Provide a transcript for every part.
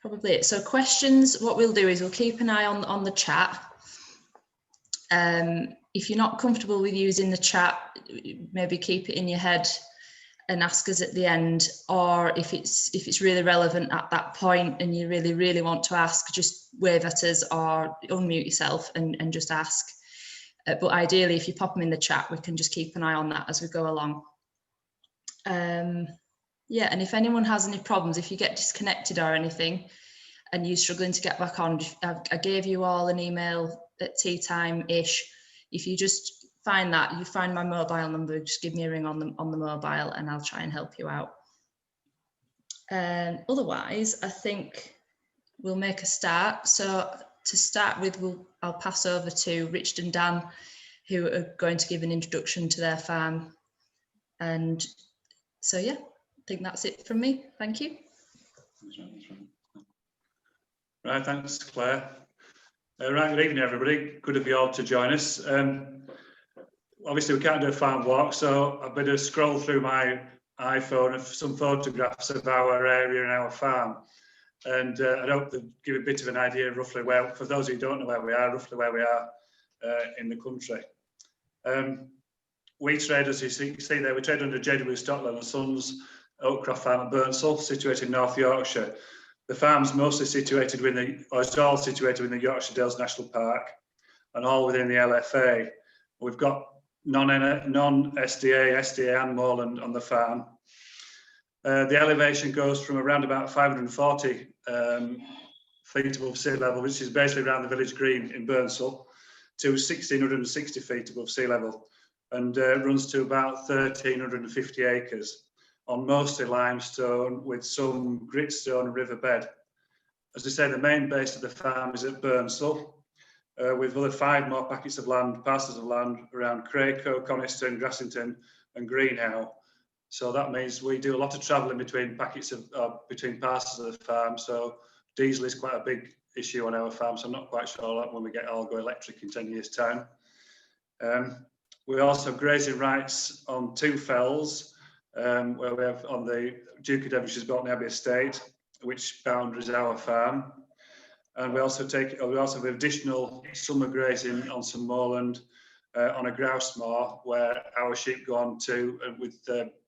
probably it. So questions, what we'll do is we'll keep an eye on the chat. If you're not comfortable with using the chat, maybe keep it in your head and ask us at the end, or if it's really relevant at that point and you really want to ask, just wave at us or unmute yourself and just ask. But ideally, if you pop them in the chat, we can just keep an eye on that as we go along. Yeah, and if anyone has any problems, if you get disconnected or anything and you're struggling to get back on, I gave you all an email at tea time-ish. If you just find that, you find my mobile number, just give me a ring on the mobile and I'll try and help you out. Otherwise, I think we'll make a start. So to start with, I'll pass over to Richard and Dan, who are going to give an introduction to their farm. And so, yeah, I think that's it from me. Thank you. Right, thanks, Claire. Right, good evening, everybody. Good of you all to join us. Obviously, we can't do a farm walk, so I better scroll through my iPhone of some photographs of our area and our farm. And I hope to give a bit of an idea roughly where, for those who don't know where we are, roughly where we are in the country. We trade, as you see there, we trade under JW Stockdale and Sons, Oatcroft Farm at Burnsall, situated in North Yorkshire. The farm's mostly situated within it's all situated within the Yorkshire Dales National Park and all within the LFA. We've got non-SDA, SDA and moorland on the farm. The elevation goes from around about 540 feet above sea level, which is basically around the village green in Burnsall, to 1,660 feet above sea level, and runs to about 1,350 acres on mostly limestone with some gritstone riverbed. As I say, the main base of the farm is at Burnsall, with other 5 more packets of land, parcels of land around Craco, Coniston, Grassington and Greenhow. So that means we do a lot of travelling between packets of between parcels of the farm. So diesel is quite a big issue on our farm. So I'm not quite sure that when we get all go electric in 10 years' time. We also have grazing rights on 2 fells, where we have on the Duke of Devonshire's Bolton Abbey estate, which boundaries our farm. And we also have additional summer grazing on some moorland on a grouse moor, where our sheep go on to with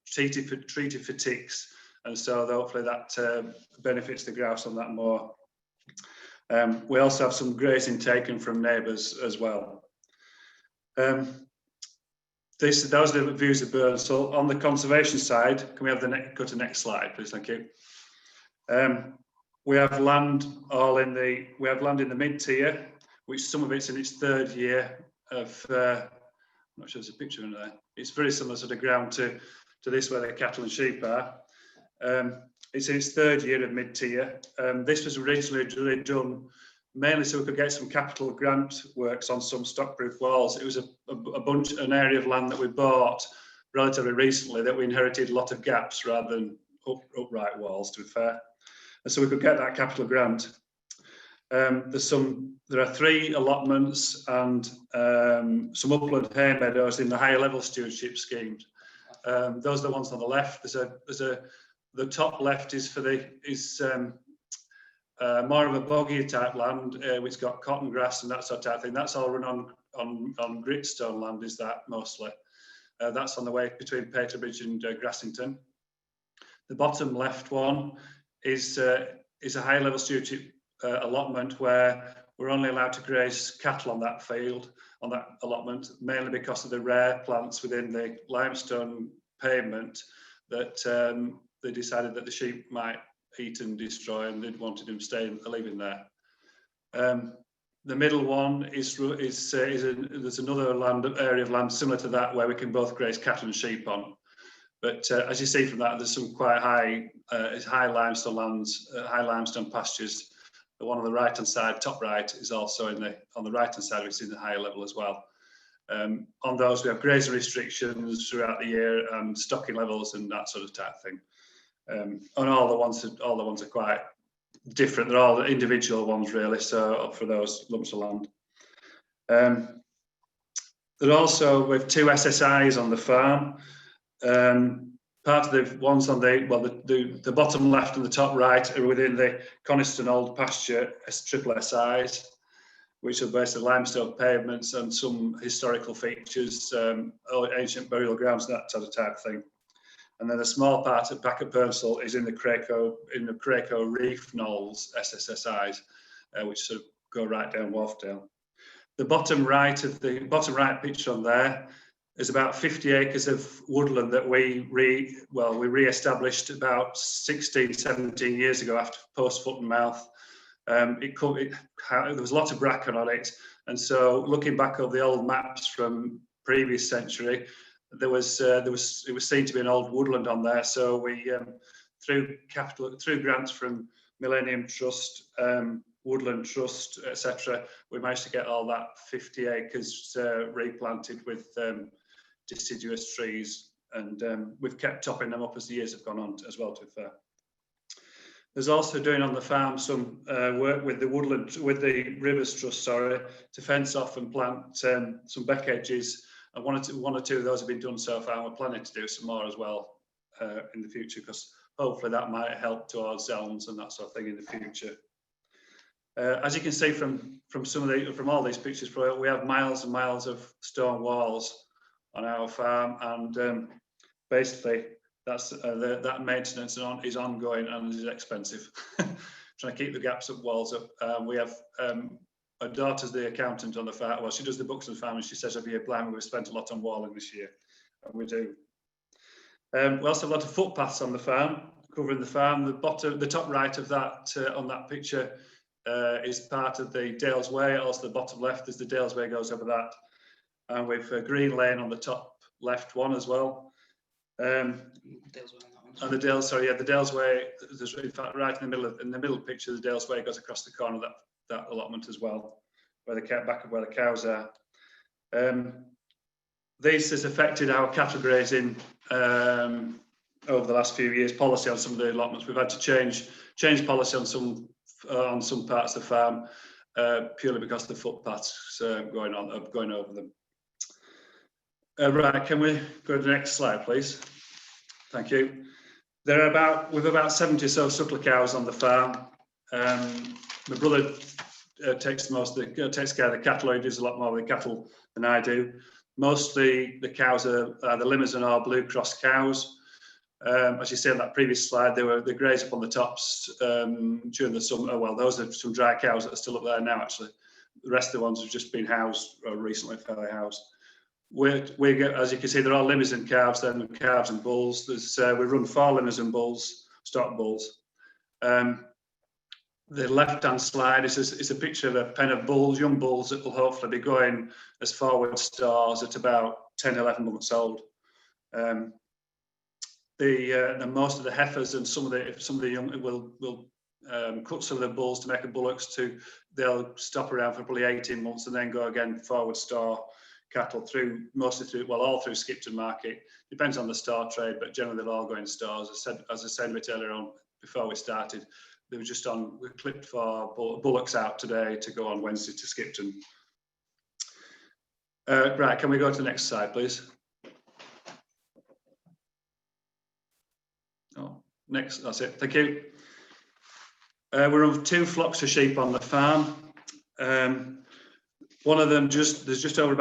treated for ticks, and so hopefully that benefits the grouse on that moor. We also have some grazing taken from neighbours as well. Those are the views of Burnsall. On the conservation side, can we have go to the next slide, please? Thank you. We have land in the mid-tier, which some of it's in its 3rd year of. I'm not sure there's a picture in there. It's very similar sort of ground to this where the cattle and sheep are. It's in its 3rd year of mid-tier. This was originally done mainly so we could get some capital grant works on some stockproof walls. It was an area of land that we bought relatively recently that we inherited a lot of gaps rather than upright walls, to be fair. And so we could get that capital grant. There are 3 allotments and some upland hay meadows in the higher level stewardship schemes. Those are the ones on the left. The top left is more of a boggy type land, which got cotton grass and that sort of type thing. That's all run on gritstone land, is that mostly. That's on the way between Peterbridge and Grassington. The bottom left one is a high level stewardship allotment where we're only allowed to graze cattle on that field, on that allotment, mainly because of the rare plants within the limestone pavement that they decided that the sheep might eat and destroy, and they wanted them leaving there. The middle one there's another area of land similar to that where we can both graze cattle and sheep on. But as you see from that, there's some quite high limestone lands, high limestone pastures. The one on the right hand side, top right, is also on the right hand side, which is in the higher level as well. On those, we have grazing restrictions throughout the year and stocking levels and that sort of type thing. And all the ones are quite different. They're all individual ones really, so for those lumps of land. There also, we have 2 SSIs on the farm. part of the ones on the bottom left and the top right are within the Coniston Old Pasture SSSIs, which are basically limestone pavements and some historical features, ancient burial grounds, that sort of type thing. And then the small part back at Burnsall is in the Craco Reef Knolls SSSIs, which sort of go right down Wharfdale. The bottom right picture on there is about 50 acres of woodland that we re-established about 16, 17 years ago after post foot and mouth. There was a lot of bracken on it, and so looking back over the old maps from previous century, it was seen to be an old woodland on there. So we through grants from Millennium Trust, Woodland Trust, etc., we managed to get all that 50 acres replanted with deciduous trees, and we've kept topping them up as the years have gone on as well, to be fair. There's also doing on the farm some work with the Rivers Trust, to fence off and plant some beck hedges, and one or two of those have been done so far, and we're planning to do some more as well in the future, because hopefully that might help towards elms and that sort of thing in the future. As you can see from all these pictures, we have miles and miles of stone walls on our farm, and basically that maintenance is ongoing and is expensive. Trying to keep the gaps up, walls up. We have our daughter's the accountant on the farm. Well, she does the books on the farm, and she says every year, blimey, we've spent a lot on walling this year, and we do. We also have a lot of footpaths on the farm, covering the farm. The top right of that on that picture is part of the Dales Way. Also, the bottom left is the Dales Way, goes over that, and we've a green lane on the top left one as well. And the Dales, the Dales Way. There's in fact right in the middle picture, the Dales Way goes across the corner of that allotment as well, where the cows are. This has affected our cattle grazing over the last few years. Policy on some of the allotments, we've had to change policy on some parts of the farm purely because of the footpaths going over them. Right, can we go to the next slide, please? Thank you. We've about 70 or so suckler cows on the farm. My brother takes care of the cattle. He does a lot more with the cattle than I do. Mostly the cows are the Limousin or Blue Cross cows. As you see on that previous slide, they graze up on the tops during the summer. Well, those are some dry cows that are still up there now, actually. The rest of the ones have just been housed, recently fairly housed. We get, as you can see, they're all Limousin calves, then calves and bulls. We run 4 Limousin bulls, stock bulls. The left-hand slide is a picture of a pen of bulls, young bulls, that will hopefully be going as forward stars at about 10, 11 months old. Most of the heifers and some of the young will cut some of the bulls to make a bullocks. They'll stop around for probably 18 months and then go again forward star cattle all through Skipton Market. Depends on the star trade, but generally they'll all go in stars. As I said a bit earlier on before we started, we clipped for bullocks out today to go on Wednesday to Skipton. Right, can we go to the next slide, please? Oh, next, that's it. Thank you. We're on 2 flocks of sheep on the farm. One of them there's just over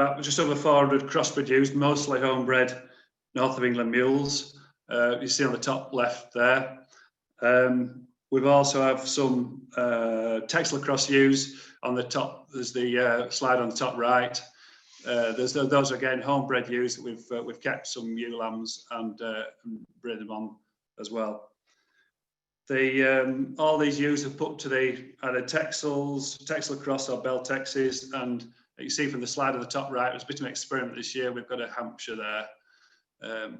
400 crossbred ewes, mostly homebred North of England mules. You see on the top left there. We've also have some Texel cross ewes on the top. There's the slide on the top right. Those are again homebred ewes that we've kept some ewe lambs and bred them on as well. All these ewes are put to either Texel cross or Bell Texes, and you see from the slide on the top right, it was a bit of an experiment this year. We've got a Hampshire there,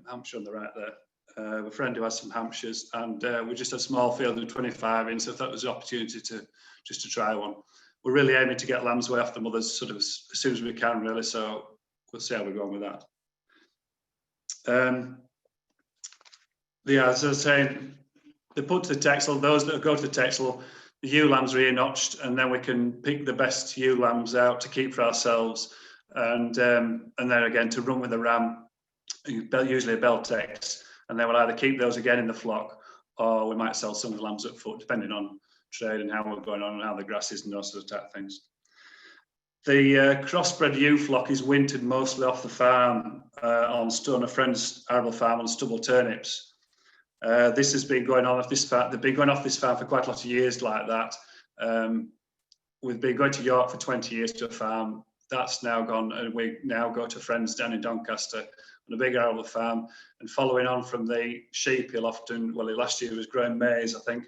Hampshire on the right there. A friend who has some Hampshires, and we just had a small field of 25 in, so I thought it was an opportunity to try one. We're really aiming to get lambs away off the mothers sort of as soon as we can, really, so we'll see how we're going with that. As I was saying, they put to the Texel. Those that go to the Texel, the ewe lambs are ear-notched, and then we can pick the best ewe lambs out to keep for ourselves, and then again to run with the ram, usually a Bell Tex, and then we'll either keep those again in the flock, or we might sell some of the lambs at foot, depending on trade and how we're going on and how the grass is and those sort of type things. The crossbred ewe flock is wintered mostly off the farm on a friend's arable farm on stubble turnips. This has been going on at this farm. They've been going off this farm for quite a lot of years like that. We've been going to York for 20 years to a farm. That's now gone, and we now go to friends down in Doncaster on a big arable farm. And following on from the sheep, he'll often, well, last year he was growing maize, I think.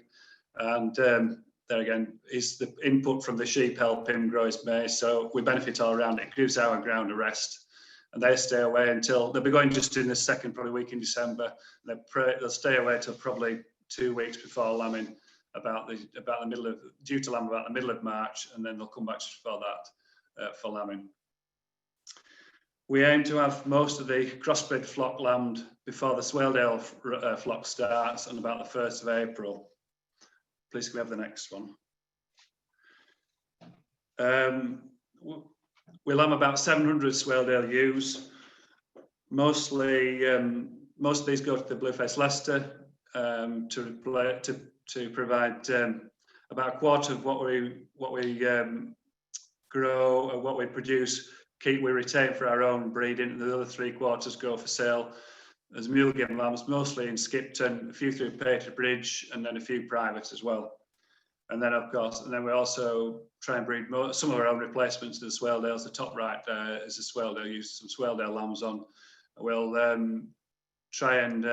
And there again, is the input from the sheep help him grow his maize. So we benefit all around. It gives our ground a rest. And they stay away until, they'll be going just in the second probably week in December. They'll stay away till probably 2 weeks before lambing, due to lamb about the middle of March, and then they'll come back just before that for lambing. We aim to have most of the crossbred flock lambed before the Swaledale flock starts on about the 1st of April. Please can we have the next one? We lamb about 700 Swaledale ewes. Mostly, most of these go to the Blueface Leicester to provide about a quarter of what we grow or what we produce. We retain for our own breeding, and the other 3/4 go for sale as mule game lambs, mostly in Skipton, a few through Pater Bridge, and then a few private as well. And then, of course, we also try and breed some of our own replacements to the Swaledales. The top right there is a Swaledale, use some Swaledale lambs on. We'll try and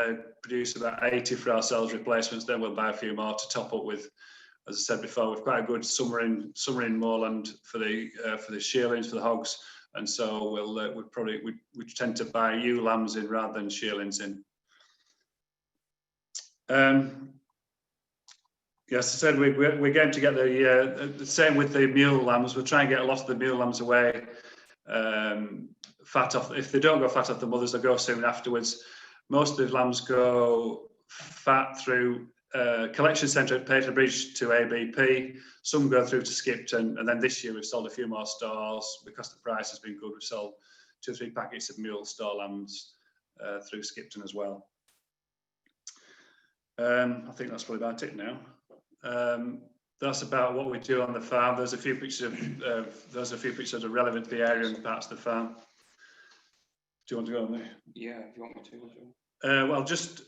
produce about 80 for ourselves replacements. Then we'll buy a few more to top up with. As I said before, we've quite a good summer in moorland for the shearlings, for the hogs. And so we tend to buy ewe lambs in rather than shearlings in. Yes, I said we're going to get the same with the mule lambs. We'll try and get a lot of the mule lambs away, fat off. If they don't go fat off the mothers, they'll go soon afterwards. Most of the lambs go fat through collection centre at Pater Bridge to ABP. Some go through to Skipton, and then this year we've sold a few more stalls because the price has been good. We've sold 2 or 3 packets of mule store lambs through Skipton as well. I think that's probably about it now. That's about what we do on the farm. There's a few pictures that are relevant to the area and parts of the farm. Do you want to go on there? Yeah, if you want me to. Well, I'll just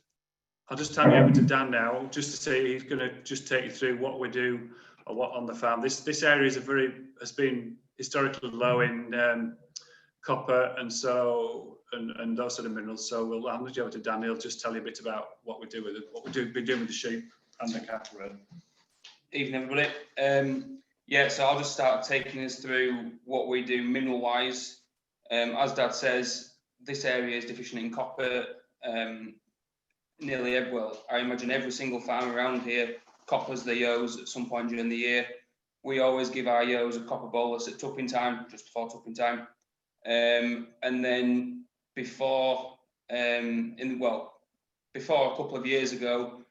hand you over to Dan now, just to say he's going to just take you through what we do or what on the farm. This area has been historically low in copper and those sort of minerals. So we'll hand you over to Dan. He'll just tell you a bit about what we do with it, what we've been doing with the sheep and the cattle. Evening, everybody. Yeah, so I'll just start taking us through what we do mineral wise. As Dad says, this area is deficient in copper. I imagine every single farm around here coppers their ewes at some point during the year. We always give our ewes a copper bolus at tupping time, just before tupping time. And then before a couple of years ago,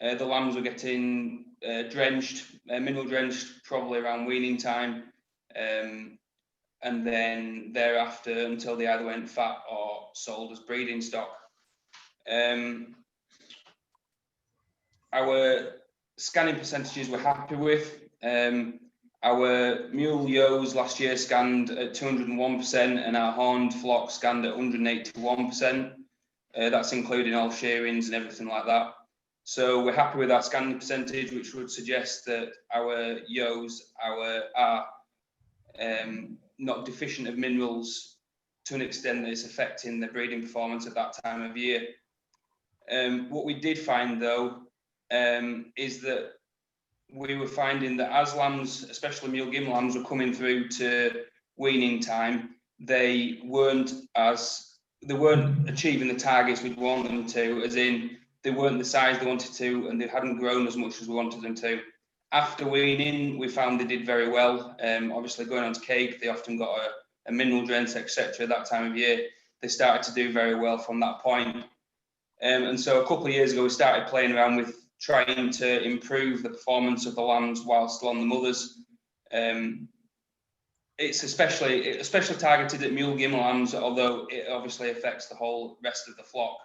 the lambs were getting mineral drenched, probably around weaning time. And then thereafter until they either went fat or sold as breeding stock. Our scanning percentages we're happy with. Our mule ewes last year scanned at 201% and our horned flock scanned at 181%. That's including all shearings and everything like that. So we're happy with our scanning percentage, which would suggest that our ewes are not deficient of minerals to an extent that it's affecting the breeding performance at that time of year. What we did find though is that we were finding that as lambs, especially mule gim lambs, were coming through to weaning time, they weren't achieving the targets we'd want them to, as in they weren't the size they wanted to and they hadn't grown as much as we wanted them to. After weaning, we found they did very well. Obviously going on to cake, they often got a mineral drench, etc. that time of year. They started to do very well from that point. And so a couple of years ago, we started playing around with trying to improve the performance of the lambs while still on the mothers. It's especially targeted at mule gim lambs, although it obviously affects the whole rest of the flock.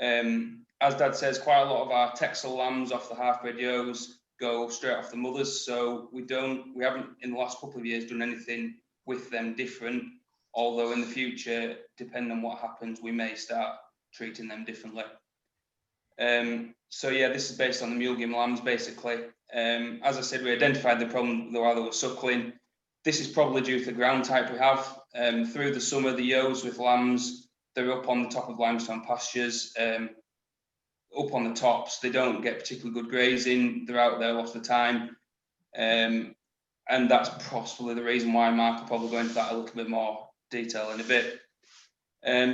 As Dad says, quite a lot of our Texel lambs off the half-bred ewes go straight off the mothers, so we haven't in the last couple of years done anything with them different, although in the future, depending on what happens, we may start treating them differently. So yeah, this is based on the Mulgim lambs basically. As I said, we identified the problem while they were suckling. This is probably due to the ground type we have. Through the summer, the ewes with lambs, they're up on the top of limestone pastures, up on the tops. They don't get particularly good grazing. They're out there a lot of the time. And that's possibly the reason why Mark will probably go into that a little bit more detail in a bit.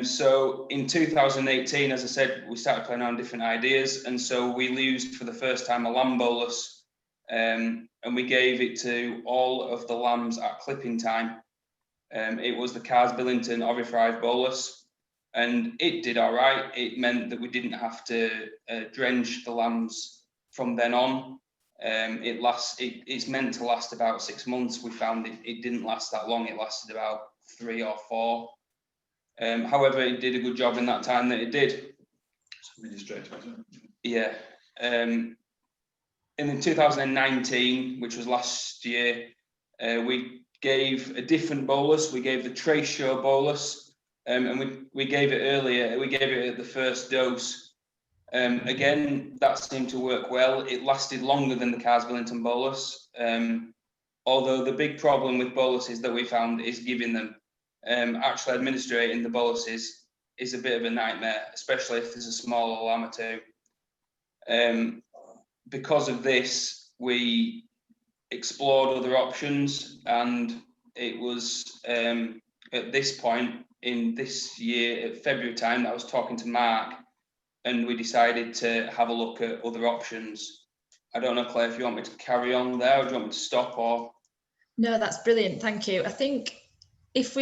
So in 2018, as I said, we started playing around different ideas. And so we used for the first time a lamb bolus, and we gave it to all of the lambs at clipping time. It was the Cars Billington Ovifive bolus, and it did all right. It meant that we didn't have to drench the lambs from then on. It's meant to last about 6 months. We found it didn't last that long. It lasted about 3 or 4. However, it did a good job in that time that it did. Yeah. In 2019, which was last year, we gave a different bolus. We gave the Trace Show bolus, and we gave it earlier. We gave it at the first dose. Again, that seemed to work well. It lasted longer than the Cars Billington bolus. Although the big problem with boluses that we found is giving them. Actually administrating the boluses is a bit of a nightmare, especially if there's a smaller lamb or two. Because of this, we explored other options, and it was at this point in this year, at February time, that I was talking to Mark, and we decided to have a look at other options. I don't know, Claire, if you want me to carry on there, or do you want me to stop? Or no, that's brilliant, thank you. I think if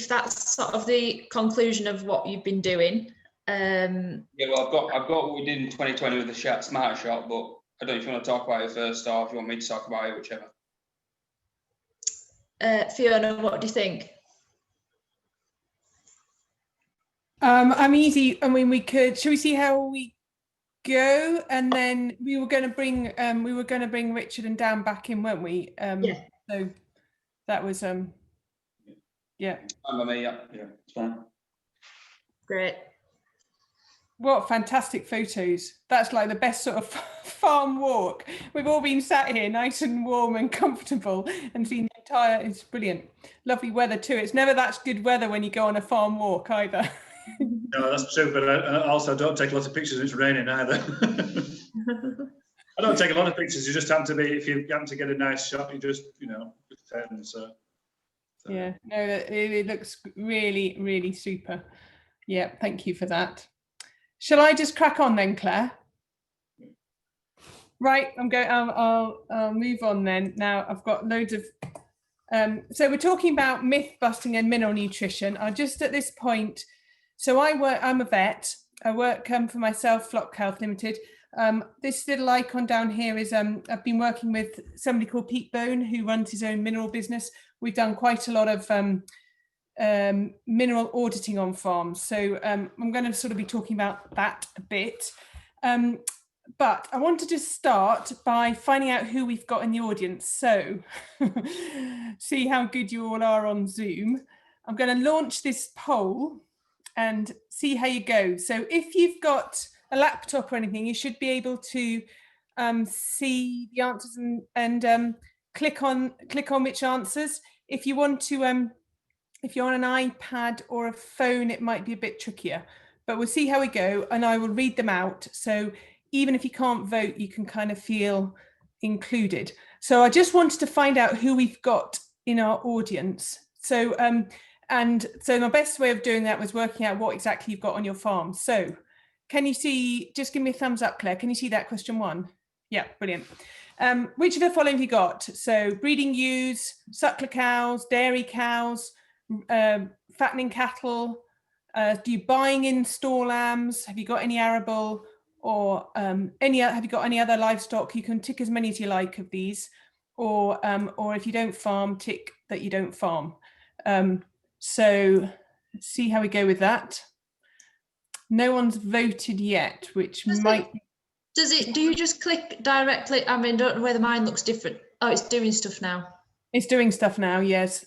that's sort of the conclusion of what you've been doing. Yeah, well, I've got what we did in 2020 with the smart shot, but I don't know if you want to talk about it first, or if you want me to talk about it, whichever. Fiona, what do you think? I'm easy. I mean, shall we see how we go? And then we were going to bring Richard and Dan back in, weren't we? Yeah. So that was yeah. Fine by me, yeah, it's fine. Great. What fantastic photos. That's like the best sort of farm walk. We've all been sat here nice and warm and comfortable and seen the entire, it's brilliant. Lovely weather too. It's never that good weather when you go on a farm walk either. No, that's true, but I also don't take lots of pictures when it's raining either. I don't take a lot of pictures. You just have to be, if you happen to get a nice shot, you just, pretend. So. Yeah, no, it looks really, really super. Yeah, thank you for that. Shall I just crack on then, Claire? Right, I'll move on then. Now I've got loads of, so we're talking about myth busting and mineral nutrition. I just at this point, so I'm a vet. I work for myself, Flock Health Limited. This little icon down here is, I've been working with somebody called Pete Bone, who runs his own mineral business. We've done quite a lot of mineral auditing on farms. So I'm going to sort of be talking about that a bit. But I wanted to start by finding out who we've got in the audience. So see how good you all are on Zoom. I'm going to launch this poll and see how you go. So if you've got a laptop or anything, you should be able to see the answers and click on which answers. If you want to, if you're on an iPad or a phone, it might be a bit trickier, but we'll see how we go and I will read them out. So even if you can't vote, you can kind of feel included. So I just wanted to find out who we've got in our audience. So, and so my best way of doing that was working out what exactly you've got on your farm. So can you see, just give me a thumbs up, Claire. Can you see that question 1? Yeah, brilliant. Which of the following have you got? So breeding ewes, suckler cows, dairy cows, fattening cattle, do you buying in store lambs? Have you got any arable or have you got any other livestock? You can tick as many as you like of these, or if you don't farm, tick that you don't farm. So let's see how we go with that. No one's voted yet, which might... Do you just click directly? I mean, don't know whether mine looks different. Oh, it's doing stuff now. It's doing stuff now, yes.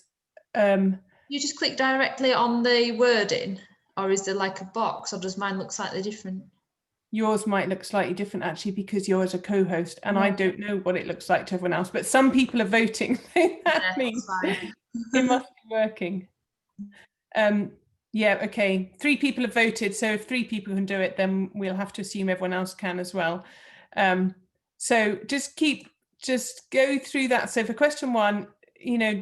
You just click directly on the wording, or is there like a box, or does mine look slightly different? Yours might look slightly different actually, because you're as a co-host, and I don't know what it looks like to everyone else, but some people are voting. That means it must be working. Yeah, okay. 3 people have voted, so if 3 people can do it, then we'll have to assume everyone else can as well. So just go through that. So for question 1,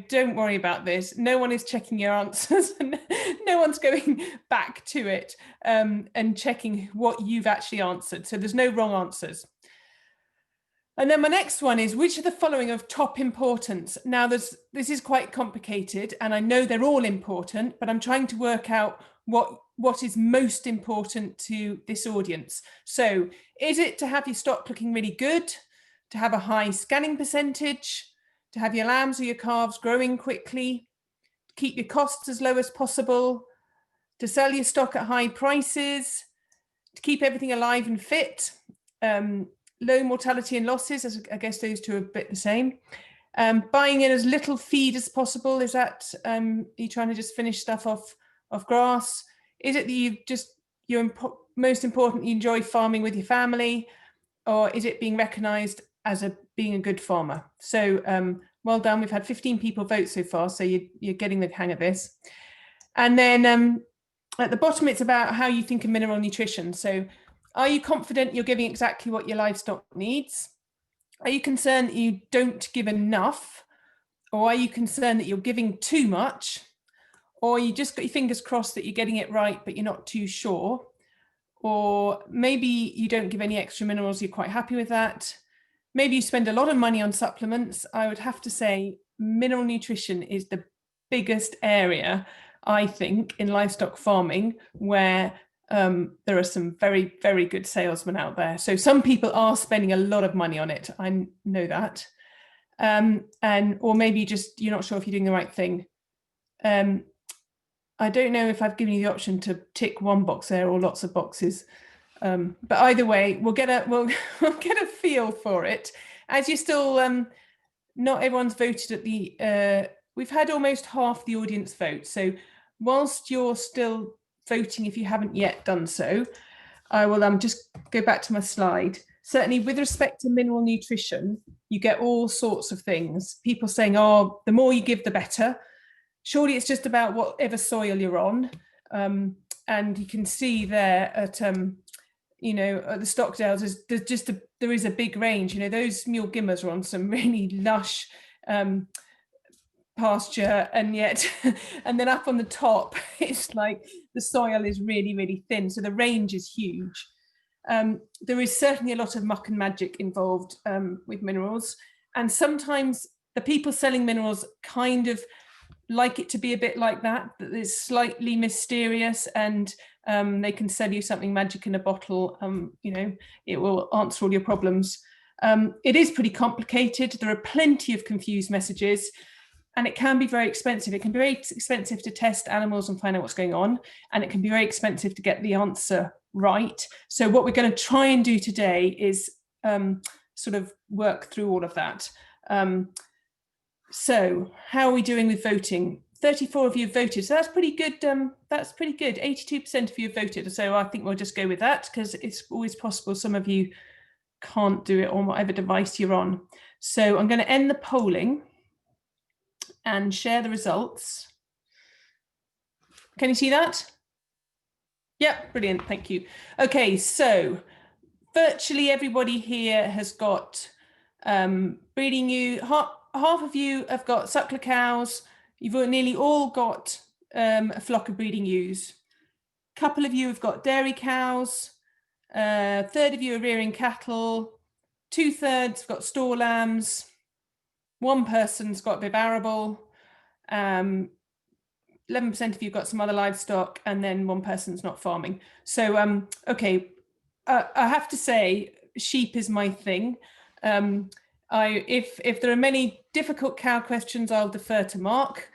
don't worry about this. No one is checking your answers. No one's going back to it and checking what you've actually answered. So there's no wrong answers. And then my next one is, which of the following of top importance? Now, this is quite complicated, and I know they're all important, but I'm trying to work out what is most important to this audience. So is it to have your stock looking really good, to have a high scanning percentage, to have your lambs or your calves growing quickly, to keep your costs as low as possible, to sell your stock at high prices, to keep everything alive and fit, low mortality and losses, as I guess those two are a bit the same. Buying in as little feed as possible. Is that you trying to just finish stuff off grass? Is it that most important, you enjoy farming with your family, or is it being recognised as being a good farmer? So well done. We've had 15 people vote so far, so you're getting the hang of this. And then at the bottom, it's about how you think of mineral nutrition. So are you confident you're giving exactly what your livestock needs? Are you concerned that you don't give enough? Or are you concerned that you're giving too much? Or you just got your fingers crossed that you're getting it right, but you're not too sure? Or maybe you don't give any extra minerals, you're quite happy with that. Maybe you spend a lot of money on supplements. I would have to say mineral nutrition is the biggest area, I think, in livestock farming where there are some very, very good salesmen out there. So some people are spending a lot of money on it. I know that. Or maybe just you're not sure if you're doing the right thing. I don't know if I've given you the option to tick one box there or lots of boxes. But either way, we'll get a feel for it. As you're still, not everyone's voted at the, we've had almost half the audience vote. So whilst you're still voting, if you haven't yet done so, I will just go back to my slide. Certainly with respect to mineral nutrition, you get all sorts of things. People saying, oh, the more you give, the better. Surely it's just about whatever soil you're on. And you can see there at, at the Stockdales, there is a big range. Those mule gimmers are on some really lush pasture, and yet, and then up on the top, it's like the soil is really, really thin. So the range is huge. There is certainly a lot of muck and magic involved with minerals. And sometimes the people selling minerals kind of like it to be a bit like that it's slightly mysterious, and they can sell you something magic in a bottle. It will answer all your problems. It is pretty complicated. There are plenty of confused messages, and it can be very expensive. It can be very expensive to test animals and find out what's going on, and it can be very expensive to get the answer right. So what we're going to try and do today is sort of work through all of that. So how are we doing with voting? 34 of you have voted, so that's pretty good. That's pretty good. 82% of you have voted, so I think we'll just go with that, because it's always possible some of you can't do it on whatever device you're on. So I'm going to end the polling and share the results. Can you see that? Yep, brilliant, thank you. Okay, so virtually everybody here has got breeding ewes. Half of you have got suckler cows. You've nearly all got a flock of breeding ewes. A couple of you have got dairy cows. A third of you are rearing cattle. 2/3 have got store lambs. One person's got a bit of arable. 11% of you have got some other livestock, and then one person's not farming. So, okay, I have to say, sheep is my thing. If there are many difficult cow questions, I'll defer to Mark.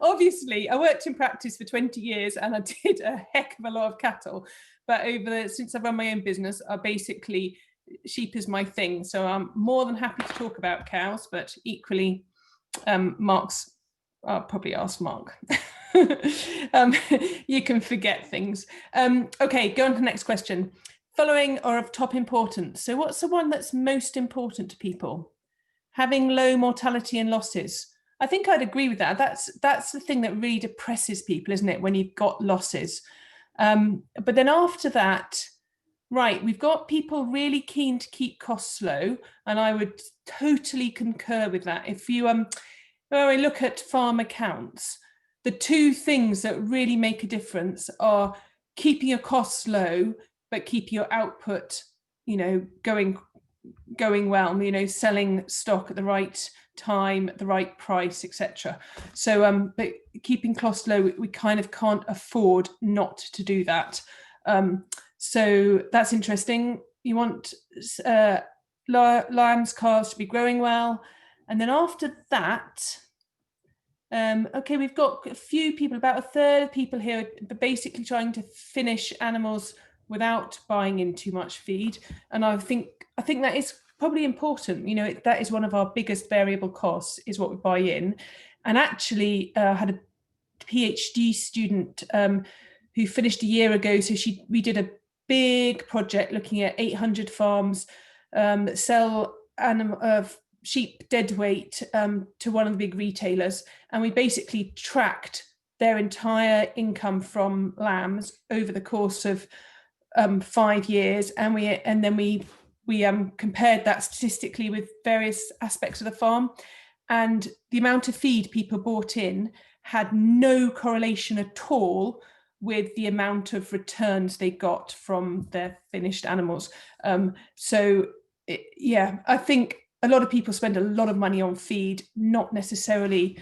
obviously I worked in practice for 20 years and I did a heck of a lot of cattle, but since I've run my own business, I basically, sheep is my thing. So I'm more than happy to talk about cows, but equally I'll probably ask Mark. You can forget things. Okay, go on to the next question. Following are of top importance. So what's the one that's most important to people? Having low mortality and losses. I think I'd agree with that. That's the thing that really depresses people, isn't it, when you've got losses? But then after that, right, we've got people really keen to keep costs low, and I would totally concur with that. If you when we look at farm accounts, the two things that really make a difference are keeping your costs low, but keeping your output, going well, selling stock at the right time, at the right price, etc. So but keeping costs low, we kind of can't afford not to do that. So that's interesting. You want lambs, calves to be growing well, and then after that, okay, we've got a few people, about a third of people here, basically trying to finish animals without buying in too much feed, and I think that is probably important. That is one of our biggest variable costs, is what we buy in. And actually, had a PhD student who finished a year ago. So we did a big project looking at 800 farms that sell sheep dead weight to one of the big retailers, and we basically tracked their entire income from lambs over the course of 5 years, and then we compared that statistically with various aspects of the farm, and the amount of feed people bought in had no correlation at all with the amount of returns they got from their finished animals. I think a lot of people spend a lot of money on feed, not necessarily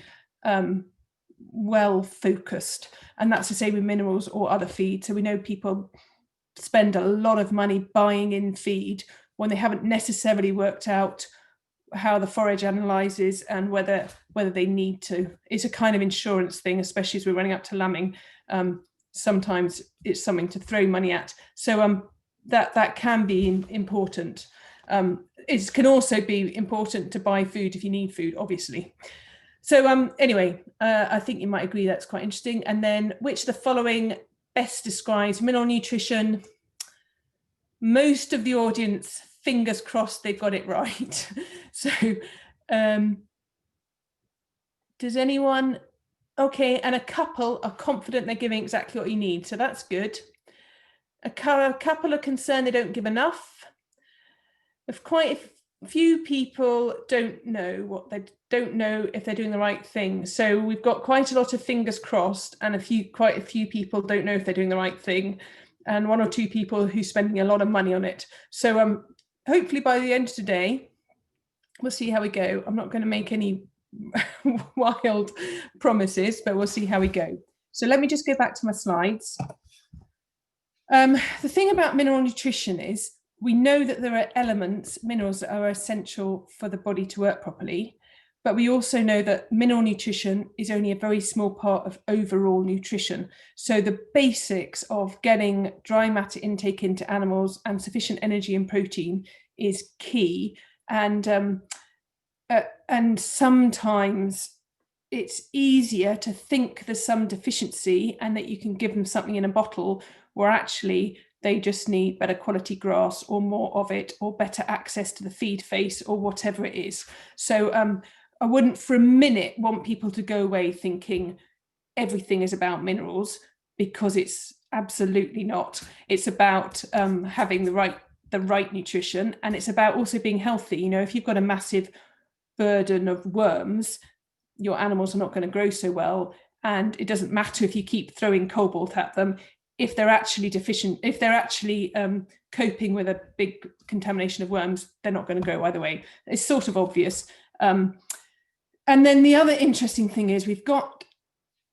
well focused, and that's the same with minerals or other feed. So we know people spend a lot of money buying in feed when they haven't necessarily worked out how the forage analyzes and whether they need to. It's a kind of insurance thing, especially as we're running up to lambing. Sometimes it's something to throw money at. So that can be important. It can also be important to buy food if you need food, obviously. So anyway, I think you might agree that's quite interesting. And then, which of the following best describes mineral nutrition? Most of the audience, fingers crossed, they've got it right. So does anyone? Okay, and a couple are confident they're giving exactly what you need, so that's good. A couple are concerned they don't give enough. If quite a few people don't know if they're doing the right thing. So we've got quite a lot of fingers crossed, and quite a few people don't know if they're doing the right thing, and one or two people who are spending a lot of money on it. So hopefully by the end of today, we'll see how we go. I'm not going to make any wild promises, but we'll see how we go. So let me just go back to my slides. The thing about mineral nutrition is we know that there are minerals that are essential for the body to work properly, but we also know that mineral nutrition is only a very small part of overall nutrition. So the basics of getting dry matter intake into animals and sufficient energy and protein is key. And sometimes it's easier to think there's some deficiency and that you can give them something in a bottle where actually they just need better quality grass or more of it or better access to the feed face or whatever it is. So I wouldn't for a minute want people to go away thinking everything is about minerals, because it's absolutely not. It's about having the right nutrition, and it's about also being healthy. If you've got a massive burden of worms, your animals are not going to grow so well, and it doesn't matter if you keep throwing cobalt at them. If they're actually deficient, if they're actually coping with a big contamination of worms, they're not going to grow either way. It's sort of obvious. And then the other interesting thing is we've got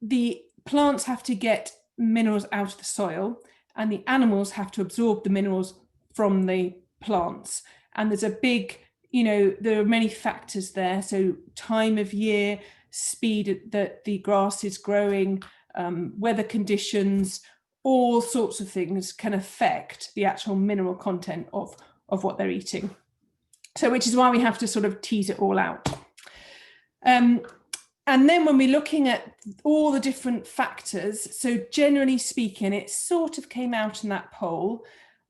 the plants have to get minerals out of the soil, and the animals have to absorb the minerals from the plants. And there's a big, there are many factors there. So time of year, speed that the grass is growing, weather conditions, all sorts of things can affect the actual mineral content of what they're eating. So which is why we have to sort of tease it all out. And then when we're looking at all the different factors, so generally speaking, it sort of came out in that poll,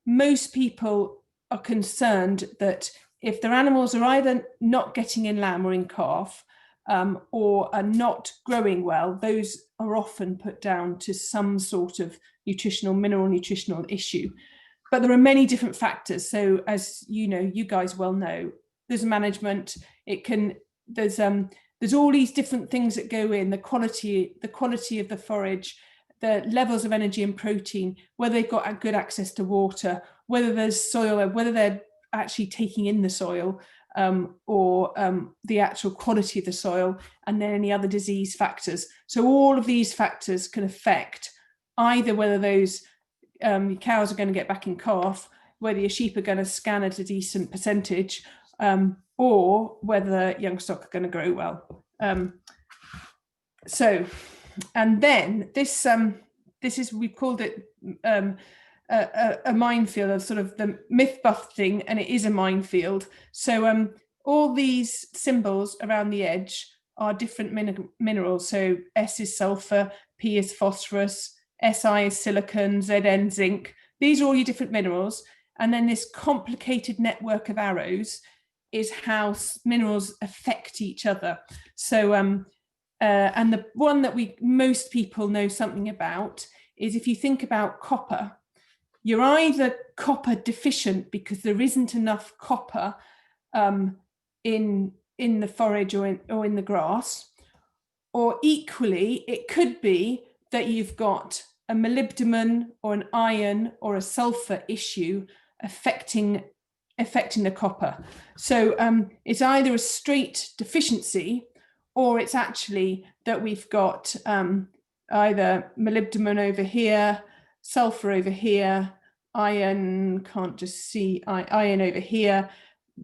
most people are concerned that if their animals are either not getting in lamb or in calf, or are not growing well, those are often put down to some sort of mineral nutritional issue. But there are many different factors. So as you know, you guys well know, there's management, there's all these different things that go in, the quality of the forage, the levels of energy and protein, whether they've got good access to water, whether there's soil, whether they're actually taking in the soil, or the actual quality of the soil, and then any other disease factors. So all of these factors can affect either whether those cows are going to get back in calf, whether your sheep are going to scan at a decent percentage, or whether young stock are going to grow well. And then this is, we've called it a minefield, of sort of the myth busting, and it is a minefield. So all these symbols around the edge are different minerals. So S is sulfur, P is phosphorus, Si is silicon, Zn zinc. These are all your different minerals. And then this complicated network of arrows is how minerals affect each other. So, and the one that most people know something about is, if you think about copper, you're either copper deficient because there isn't enough copper in the forage or in the grass, or equally, it could be that you've got a molybdenum or an iron or a sulfur issue affecting the copper. So it's either a straight deficiency, or it's actually that we've got either molybdenum over here, sulfur over here, iron, can't just see, iron over here.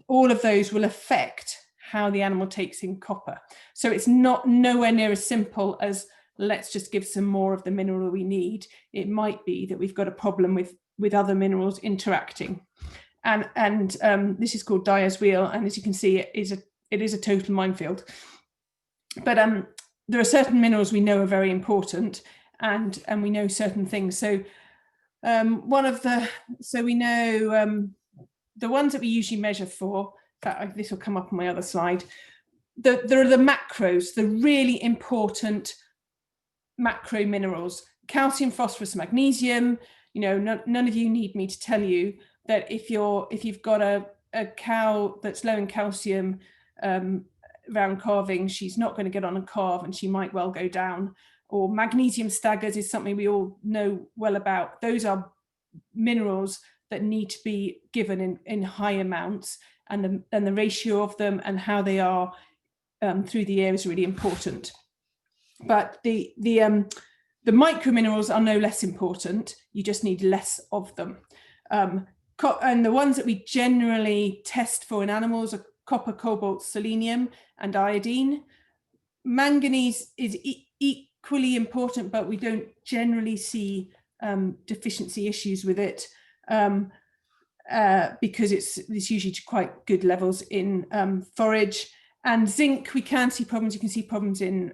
All of those will affect how the animal takes in copper. So it's nowhere near as simple as let's just give some more of the mineral we need. It might be that we've got a problem with other minerals interacting. And this is called Dyer's wheel, and as you can see, it is a total minefield. But there are certain minerals we know are very important, and we know certain things. So we know the ones that we usually measure for. This will come up on my other slide. There are the macros, the really important macro minerals: calcium, phosphorus, magnesium. You know, none of you need me to tell you that if you've got a cow that's low in calcium around calving, she's not going to get on a calve, and she might well go down. Or magnesium staggers is something we all know well about. Those are minerals that need to be given in high amounts, and the ratio of them and how they are through the year is really important. But the micro minerals are no less important. You just need less of them. And the ones that we generally test for in animals are copper, cobalt, selenium, and iodine. Manganese is equally important, but we don't generally see deficiency issues with it because it's usually to quite good levels in forage. And zinc, we can see problems. You can see problems in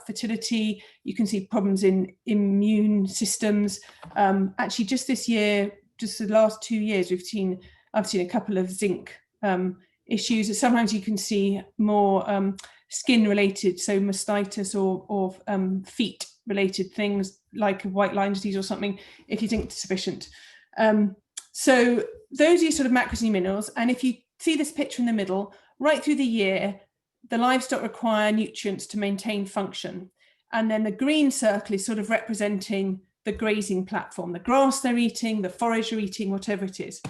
fertility. You can see problems in immune systems. Actually, just this year, just the last 2 years, I've seen a couple of zinc issues. Sometimes you can see more skin related, so mastitis or feet related things like white line disease or something, if you zinc deficient. So those are your sort of macros and minerals. And if you see this picture in the middle, right through the year, the livestock require nutrients to maintain function. And then the green circle is sort of representing the grazing platform, the grass they're eating, the forage they're eating, whatever it is.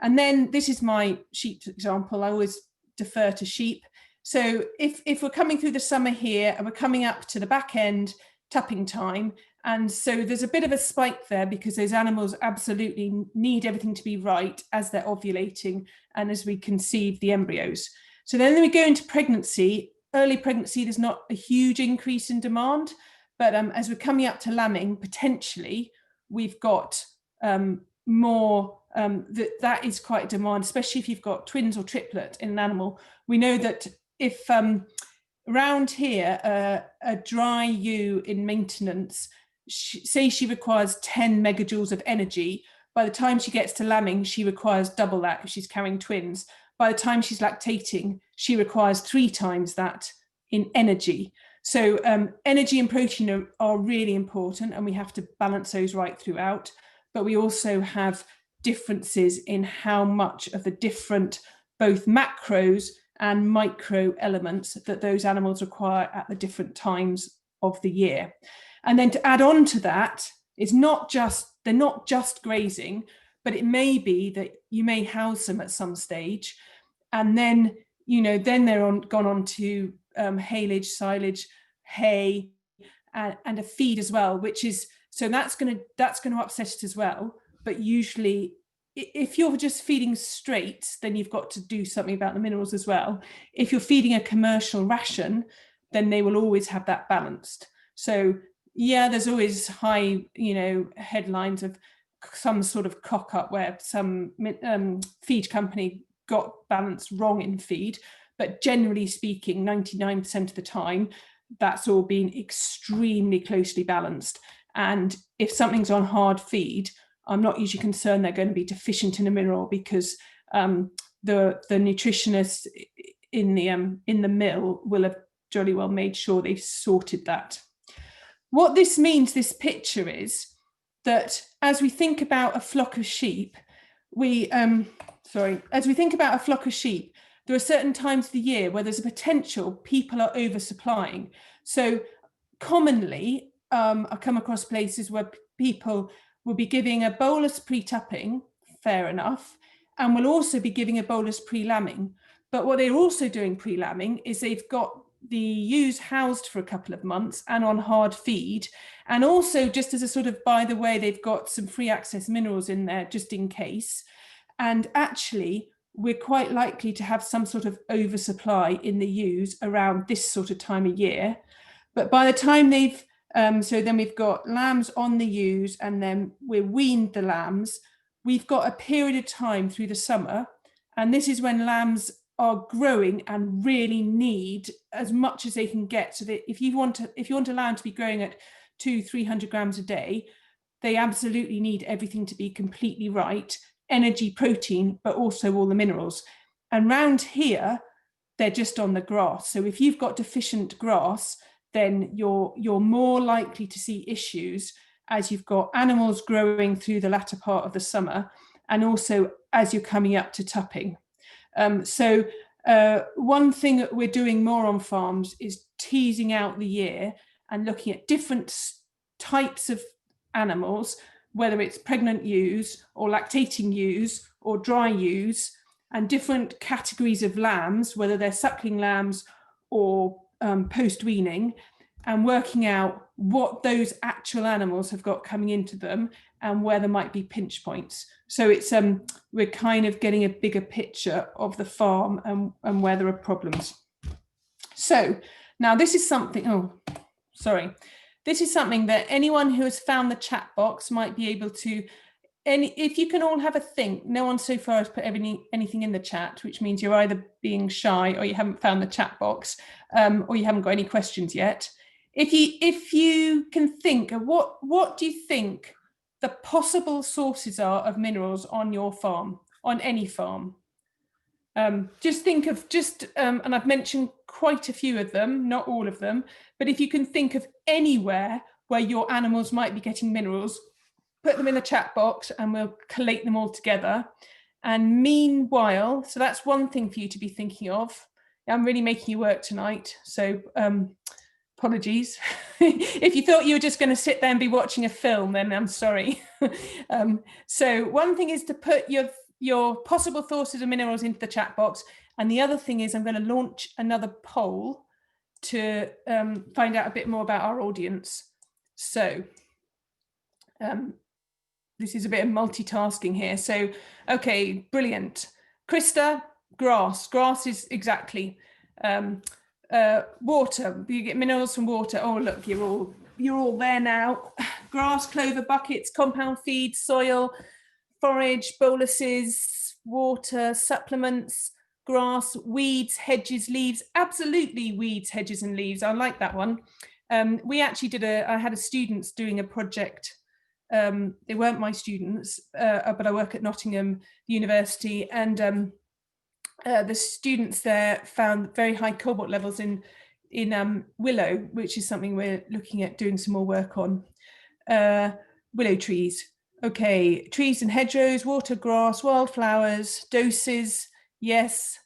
And then this is my sheep example. I always defer to sheep. So if we're coming through the summer here and we're coming up to the back end, tapping time, and so there's a bit of a spike there because those animals absolutely need everything to be right as they're ovulating and as we conceive the embryos. So then we go into pregnancy, early pregnancy, there's not a huge increase in demand, but as we're coming up to lambing, potentially we've got more, that is quite demand, especially if you've got twins or triplet in an animal. We know that if around here, a dry ewe in maintenance, say she requires 10 megajoules of energy, by the time she gets to lambing, she requires double that if she's carrying twins. By the time she's lactating, she requires 3 times that in energy. So energy and protein are really important, and we have to balance those right throughout. But we also have differences in how much of the different both macros and micro elements that those animals require at the different times of the year. And then to add on to that, it's they're not just grazing, but it may be that you may house them at some stage, and then then they're gone on to haylage, silage, hay, and a feed as well, which is, so that's going to upset it as well. But usually, if you're just feeding straight, then you've got to do something about the minerals as well. If you're feeding a commercial ration, then they will always have that balanced. So yeah, there's always high, headlines of some sort of cock up where some feed company got balance wrong in feed, but generally speaking, 99% of the time, that's all been extremely closely balanced. And if something's on hard feed, I'm not usually concerned they're going to be deficient in a mineral, because the nutritionists in the mill will have jolly well made sure they've sorted that. What this means, this picture, is that as we think about a flock of sheep, there are certain times of the year where there's a potential people are oversupplying. So commonly, I come across places where people will be giving a bolus pre-tupping, fair enough, and will also be giving a bolus pre-lambing. But what they're also doing pre-lambing is they've got the ewes housed for a couple of months and on hard feed, and also, just as a sort of by the way, they've got some free access minerals in there just in case. And actually, we're quite likely to have some sort of oversupply in the ewes around this sort of time of year. But by the time they've so then we've got lambs on the ewes, and then we're weaned the lambs. We've got a period of time through the summer, and this is when lambs are growing and really need as much as they can get. So that if you want a lamb to be growing at 200-300 grams a day, they absolutely need everything to be completely right, energy, protein, but also all the minerals. And round here, they're just on the grass. So if you've got deficient grass, then you're more likely to see issues as you've got animals growing through the latter part of the summer, and also as you're coming up to tupping. So one thing that we're doing more on farms is teasing out the year and looking at different types of animals, whether it's pregnant ewes or lactating ewes or dry ewes, and different categories of lambs, whether they're suckling lambs or post-weaning, and working out what those actual animals have got coming into them and where there might be pinch points. So it's we're kind of getting a bigger picture of the farm and where there are problems. So now this is something, this is something that anyone who has found the chat box might be able to, if you can all have a think. No one so far has put anything in the chat, which means you're either being shy or you haven't found the chat box, or you haven't got any questions yet. If you can think of what do you think the possible sources are of minerals on your farm, on any farm? Just think of and I've mentioned quite a few of them, not all of them, but if you can think of anywhere where your animals might be getting minerals, put them in the chat box and we'll collate them all together. And meanwhile, so that's one thing for you to be thinking of. I'm really making you work tonight, so apologies. If you thought you were just going to sit there and be watching a film, then I'm sorry. So one thing is to put your possible sources of minerals into the chat box, and the other thing is I'm going to launch another poll to find out a bit more about our audience. So this is a bit of multitasking here. So, okay, brilliant. Krista, grass is exactly. Water, you get minerals from water. Oh, look, you're all there now. Grass, clover, buckets, compound feed, soil, forage, boluses, water, supplements, grass, weeds, hedges, leaves. Absolutely, weeds, hedges, and leaves. I like that one. We actually I had a students doing a project. They weren't my students, but I work at Nottingham University, and the students there found very high cobalt levels in willow, which is something we're looking at doing some more work on. Willow trees. Okay, trees and hedgerows, water, grass, wildflowers, doses, yes.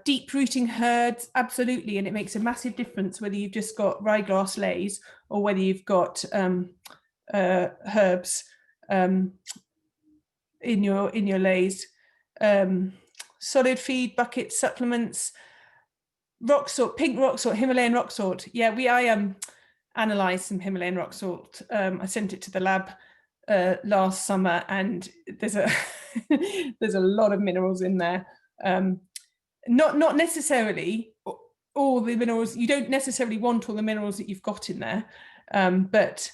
Deep rooting herds, absolutely, and it makes a massive difference whether you've just got ryegrass lays or whether you've got herbs in your lays. Solid feed, buckets, supplements, rock salt, pink rock salt, Himalayan rock salt. Yeah, I analysed some Himalayan rock salt. I sent it to the lab last summer, and there's a there's a lot of minerals in there. Not necessarily all the minerals. You don't necessarily want all the minerals that you've got in there, but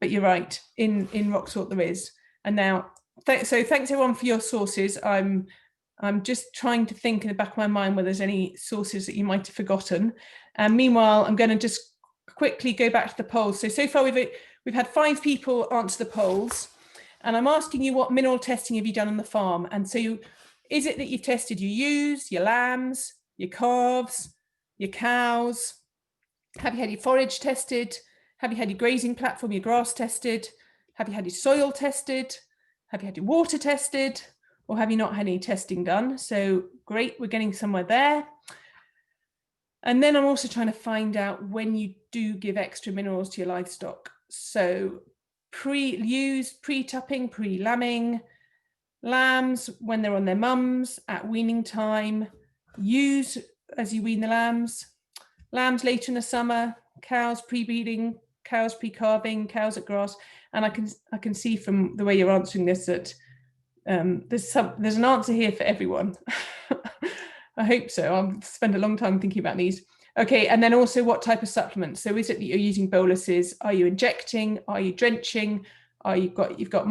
you're right. In rock salt there is. And now, so thanks everyone for your sources. I'm just trying to think in the back of my mind whether there's any sources that you might have forgotten. And meanwhile, I'm going to just quickly go back to the polls. So far we've had 5 people answer the polls, and I'm asking you, what mineral testing have you done on the farm? And so is it that you've tested your ewes, your lambs, your calves, your cows? Have you had your forage tested? Have you had your grazing platform, your grass tested? Have you had your soil tested? Have you had your water tested? Or have you not had any testing done? So great, we're getting somewhere there. And then I'm also trying to find out when you do give extra minerals to your livestock. So pre-tupping, pre-lambing, lambs when they're on their mums, at weaning time, ewes as you wean the lambs later in the summer, cows pre-breeding, cows pre-calving, cows at grass. And I can see from the way you're answering this that there's an answer here for everyone. I hope so. I'll spend a long time thinking about these. Okay, and then also what type of supplements? So is it that you're using boluses? Are you injecting? Are you drenching? You've got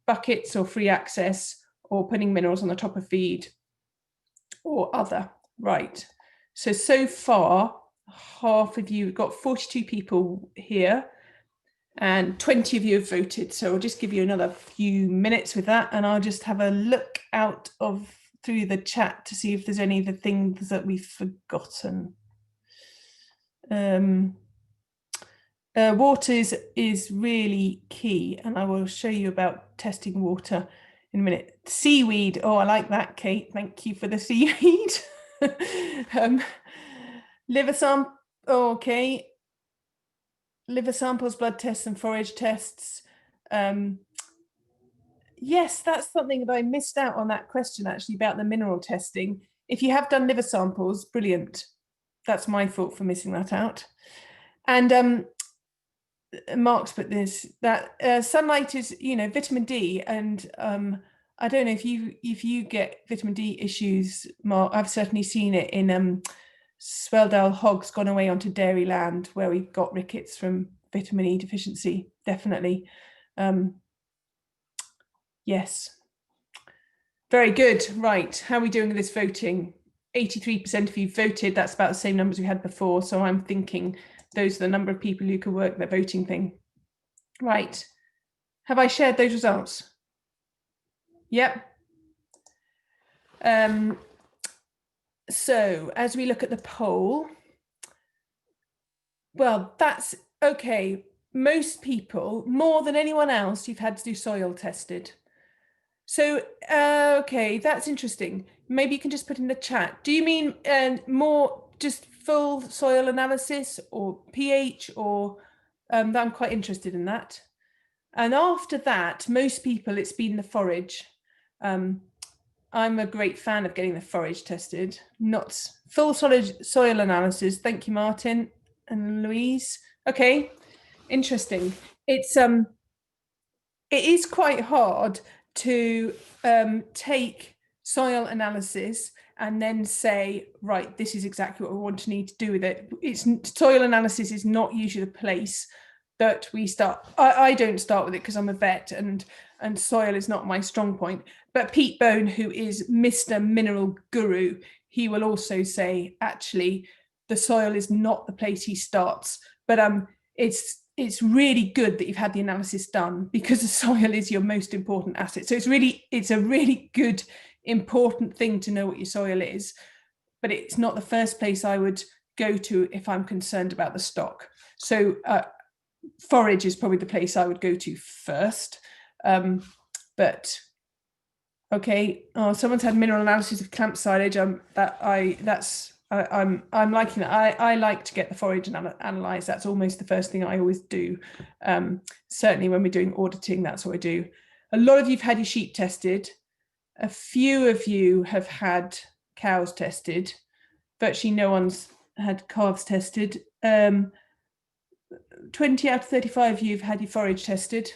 buckets or free access, or putting minerals on the top of feed, or other? Right. So far, half of you, got 42 people here, and 20 of you have voted. So I'll just give you another few minutes with that, and I'll just have a look through the chat to see if there's any of the things that we've forgotten. Water is really key, and I will show you about testing water in a minute. Seaweed, oh, I like that, Kate. Thank you for the seaweed. Liver sample, okay. Liver samples, blood tests, and forage tests. Yes, that's something that I missed out on, that question actually about the mineral testing. If you have done liver samples, brilliant. That's my fault for missing that out. And Mark's put this, that sunlight is, vitamin D, and I don't know if you get vitamin D issues, Mark. I've certainly seen it in Swaledale hogs gone away onto dairy land where we've got rickets from vitamin E deficiency, definitely. Yes. Very good. Right. How are we doing with this voting? 83% of you voted. That's about the same numbers we had before. So I'm thinking those are the number of people who can work their voting thing. Right. Have I shared those results? Yep. So as we look at the poll, well, that's okay. Most people, more than anyone else, you've had to do soil tested. So, okay, that's interesting. Maybe you can just put in the chat. Do you mean more just full soil analysis, or pH, or I'm quite interested in that. And after that, most people, it's been the forage. I'm a great fan of getting the forage tested, not full solid soil analysis. Thank you, Martin and Louise. Okay, interesting. It is quite hard to take soil analysis and then say, right, this is exactly what we want to need to do with it. Soil analysis is not usually the place that we start. I don't start with it because I'm a vet and soil is not my strong point. But Pete Bone, who is Mr. Mineral Guru, he will also say, actually, the soil is not the place he starts. But it's really good that you've had the analysis done, because the soil is your most important asset. So it's a really good, important thing to know what your soil is, but it's not the first place I would go to if I'm concerned about the stock. So forage is probably the place I would go to first. But okay, someone's had mineral analysis of clamp silage. I'm liking that. I like to get the forage analysed. That's almost the first thing I always do. Certainly when we're doing auditing, that's what I do. A lot of you've had your sheep tested. A few of you have had cows tested. Virtually no one's had calves tested. 20 out of 35 of you have had your forage tested,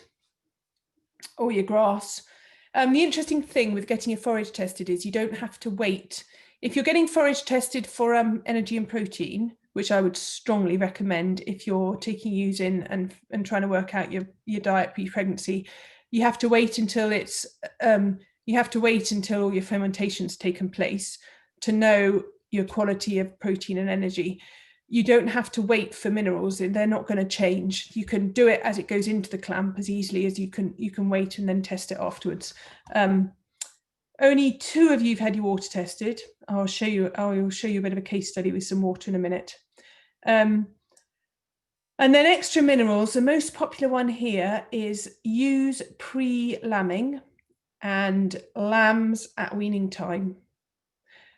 or your grass. The interesting thing with getting your forage tested is you don't have to wait. If you're getting forage tested for energy and protein, which I would strongly recommend if you're taking ewes in and trying to work out your diet pre-pregnancy, you have to wait until all your fermentation's taken place to know your quality of protein and energy. You don't have to wait for minerals. They're not going to change. You can do it as it goes into the clamp as easily as you can wait and then test it afterwards. Only 2 of you have had your water tested. I'll show you a bit of a case study with some water in a minute. And then extra minerals. The most popular one here is ewes pre-lambing and lambs at weaning time.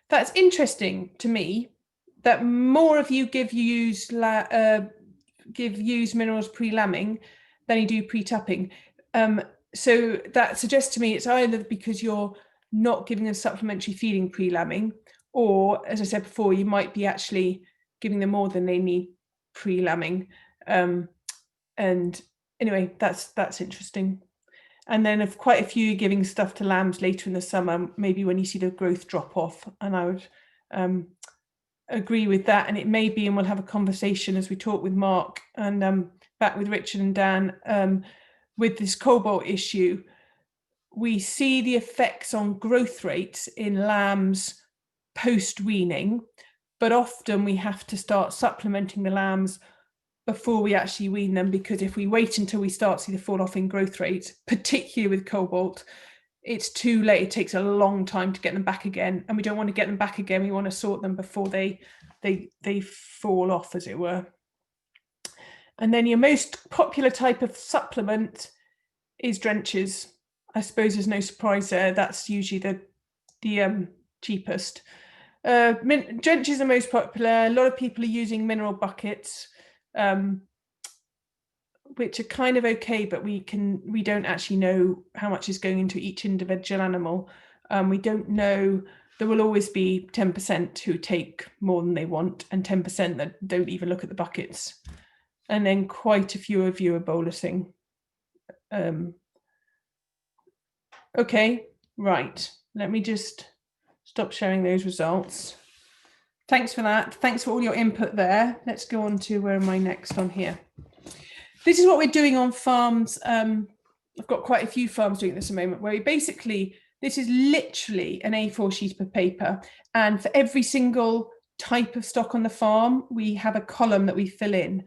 That's interesting to me that more of you give ewes minerals pre-lambing than you do pre-tupping. So that suggests to me it's either because you're not giving them supplementary feeding pre-lambing, or, as I said before, you might be actually giving them more than they need pre-lambing. And anyway, that's interesting. And then of quite a few giving stuff to lambs later in the summer, maybe when you see the growth drop off. And I would agree with that. And it may be, and we'll have a conversation as we talk with Mark and back with Richard and Dan, with this cobalt issue. We see the effects on growth rates in lambs post-weaning, but often we have to start supplementing the lambs before we actually wean them, because if we wait until we start to see the fall off in growth rates, particularly with cobalt, it's too late. It takes a long time to get them back again, and we don't want to get them back again. We want to sort them before they fall off, as it were. And then your most popular type of supplement is drenches. I suppose there's no surprise there. That's usually the cheapest. Drenches are most popular. A lot of people are using mineral buckets, which are kind of okay, but we don't actually know how much is going into each individual animal. We don't know. There will always be 10% who take more than they want, and 10% that don't even look at the buckets. And then quite a few of you are bolusing. Okay, right. Let me just stop sharing those results. Thanks for that. Thanks for all your input there. Let's go on to where am I next on here. This is what we're doing on farms. I've got quite a few farms doing this at the moment, where we basically, this is literally an A4 sheet of paper. And for every single type of stock on the farm, we have a column that we fill in.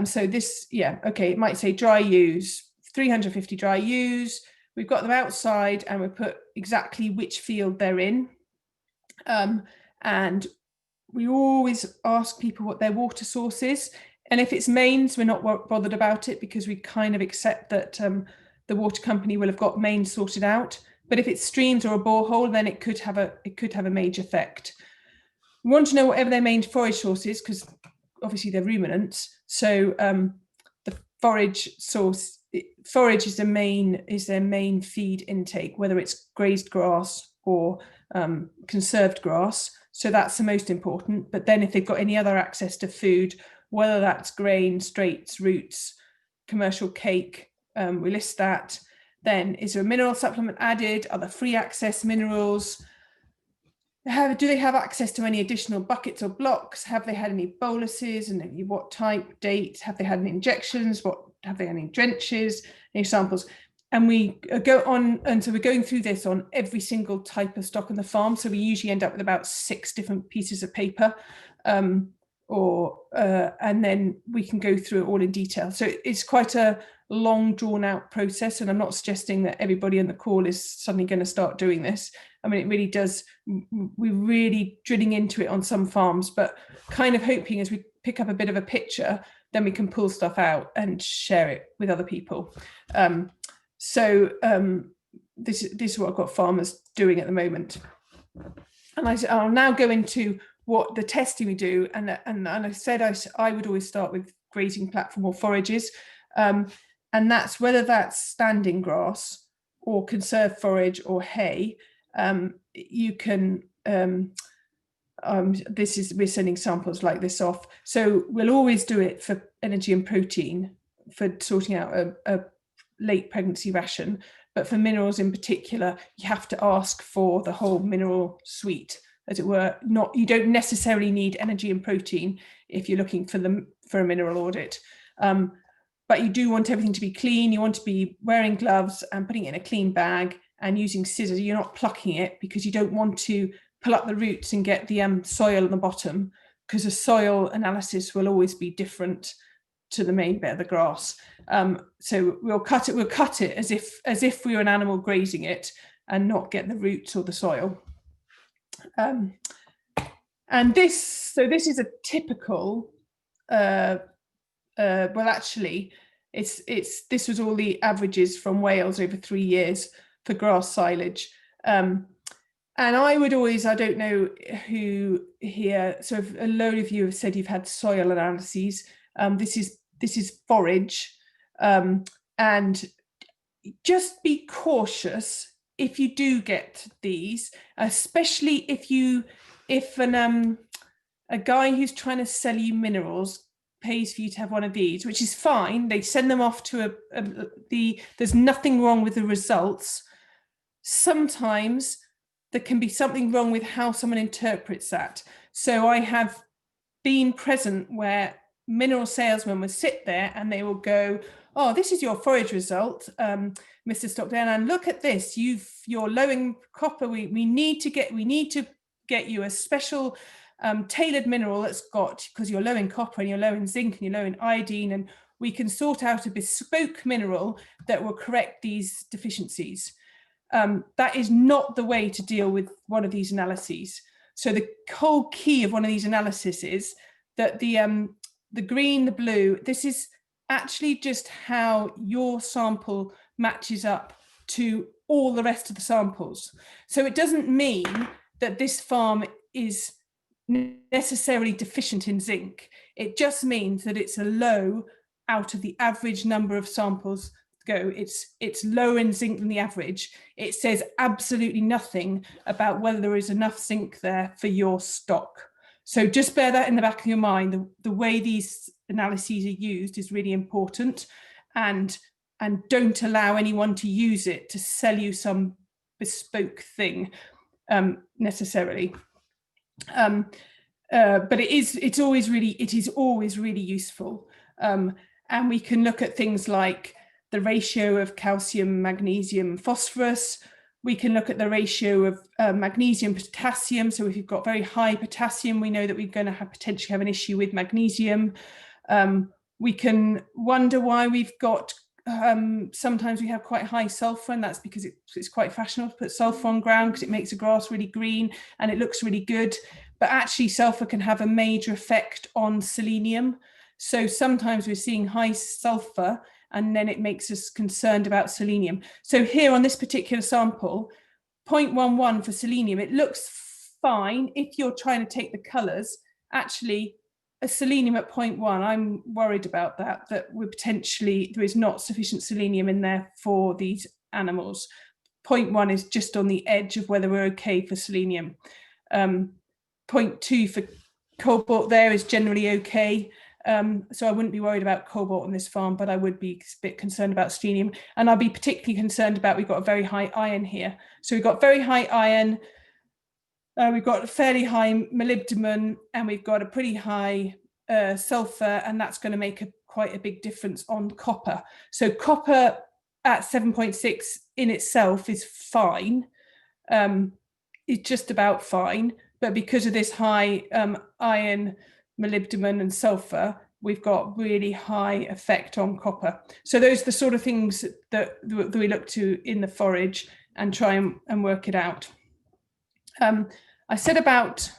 So this, yeah, okay, it might say dry ewes, 350 dry ewes. We've got them outside and we put exactly which field they're in. And we always ask people what their water source is. And if it's mains, we're not bothered about it, because we kind of accept that the water company will have got mains sorted out. But if it's streams or a borehole, then it could have a major effect. We want to know whatever their main forage source is, because obviously they're ruminants. So the forage source, forage is their main feed intake, whether it's grazed grass or conserved grass. So that's the most important. But then if they've got any other access to food, whether that's grain, straights, roots, commercial cake, we list that. Then is there a mineral supplement added? Are there free access minerals? Do they have access to any additional buckets or blocks? Have they had any boluses, and what type, date? Have they had any injections? Have they had any drenches, any samples? And we go on, and so we're going through this on every single type of stock on the farm. So we usually end up with about 6 different pieces of paper, and then we can go through it all in detail. So it's quite a long, drawn out process, and I'm not suggesting that everybody on the call is suddenly going to start doing this. I mean, it really does, we're really drilling into it on some farms, but kind of hoping as we pick up a bit of a picture, then we can pull stuff out and share it with other people. This is what I've got farmers doing at the moment. And I'll now go into what the testing we do. And I said I would always start with grazing platform or forages. And that's whether that's standing grass or conserved forage or hay. You can, we're sending samples like this off. So we'll always do it for energy and protein for sorting out a late pregnancy ration. But for minerals in particular, you have to ask for the whole mineral suite, as it were. You don't necessarily need energy and protein if you're looking for a mineral audit. But you do want everything to be clean. You want to be wearing gloves and putting it in a clean bag and using scissors. You're not plucking it because you don't want to pull up the roots and get the soil on the bottom, because the soil analysis will always be different to the main bed of the grass. So we'll cut it as if we were an animal grazing it and not get the roots or the soil. And this is a typical, well, actually, this was all the averages from Wales over 3 years for grass silage. And I would always, I don't know who here, so a load of you have said you've had soil analyses. This is forage, and just be cautious if you do get these, especially if a guy who's trying to sell you minerals pays for you to have one of these, which is fine. They send them off to there's nothing wrong with the results. Sometimes there can be something wrong with how someone interprets that. So I have been present where mineral salesmen will sit there and they will go, oh, this is your forage result, Mr. Stockdale, and look at this, you're low in copper. We need to get you a special tailored mineral that's got, because you're low in copper and you're low in zinc and you're low in iodine, and we can sort out a bespoke mineral that will correct these deficiencies. That is not the way to deal with one of these analyses. So the whole key of one of these analyses is that the green, the blue, this is actually just how your sample matches up to all the rest of the samples. So it doesn't mean that this farm is necessarily deficient in zinc. It just means that it's a low out of the average number of samples go. It's lower in zinc than the average. It says absolutely nothing about whether there is enough zinc there for your stock. So just bear that in the back of your mind. The way these analyses are used is really important, and don't allow anyone to use it to sell you some bespoke thing necessarily. But it is always really useful. And we can look at things like the ratio of calcium, magnesium, phosphorus. We can look at the ratio of magnesium, potassium. So if you've got very high potassium, we know that we're going to potentially have an issue with magnesium. We can wonder why we've got, sometimes we have quite high sulfur, and that's because it's quite fashionable to put sulfur on ground because it makes the grass really green and it looks really good. But actually sulfur can have a major effect on selenium. So sometimes we're seeing high sulfur and then it makes us concerned about selenium. So here on this particular sample, 0.11 for selenium, it looks fine if you're trying to take the colours. Actually, a selenium at 0.1, I'm worried about that we're potentially, there is not sufficient selenium in there for these animals. 0.1 is just on the edge of whether we're okay for selenium. 0.2 for cobalt there is generally okay. So I wouldn't be worried about cobalt on this farm, but I would be a bit concerned about selenium. And I'll be particularly concerned about, we've got a very high iron here. So we've got very high iron. We've got a fairly high molybdenum, and we've got a pretty high sulfur, and that's going to make quite a big difference on copper. So copper at 7.6 in itself is fine. It's just about fine, but because of this high iron, molybdenum and sulfur, we've got really high effect on copper. So those are the sort of things that we look to in the forage and try and work it out. I said about,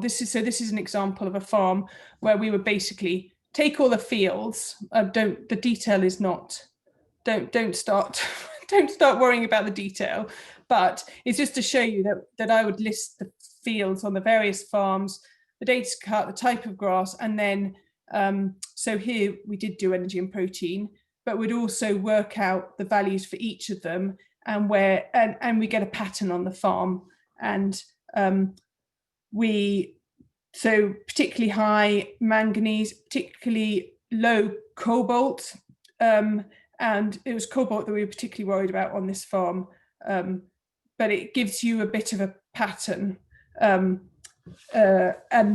this is an example of a farm where we would basically take all the fields. The detail is not, don't start worrying about the detail, but it's just to show you that I would list the fields on the various farms, the data cut, the type of grass, and then so here we did do energy and protein, but we'd also work out the values for each of them and where, and we get a pattern on the farm. And so particularly high manganese, particularly low cobalt, and it was cobalt that we were particularly worried about on this farm, but it gives you a bit of a pattern, and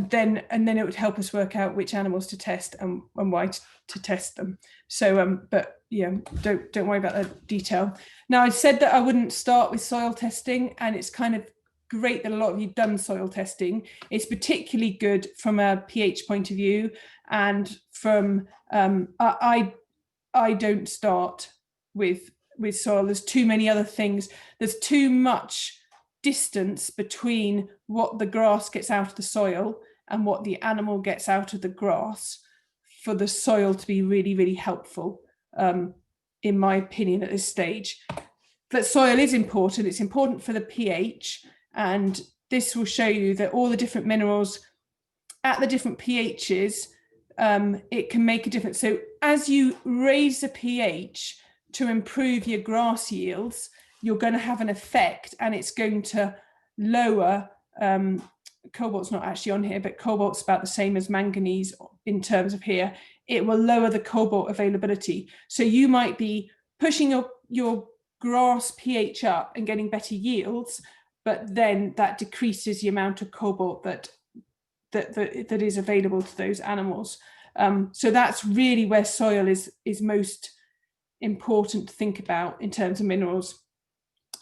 then it would help us work out which animals to test and why to test them. So, but yeah, don't worry about the detail. Now, I said that I wouldn't start with soil testing, and it's kind of great that a lot of you've done soil testing. It's particularly good from a pH point of view, and from I don't start with soil. There's too many other things. There's too much distance between what the grass gets out of the soil and what the animal gets out of the grass for the soil to be really, really helpful, in my opinion, at this stage. But soil is important. It's important for the pH, and this will show you that all the different minerals at the different pHs, it can make a difference. So as you raise the pH to improve your grass yields, you're going to have an effect, and it's going to lower, cobalt's not actually on here, but cobalt's about the same as manganese in terms of here. It will lower the cobalt availability. So you might be pushing your grass pH up and getting better yields, but then that decreases the amount of cobalt that is available to those animals. So that's really where soil is most important to think about in terms of minerals.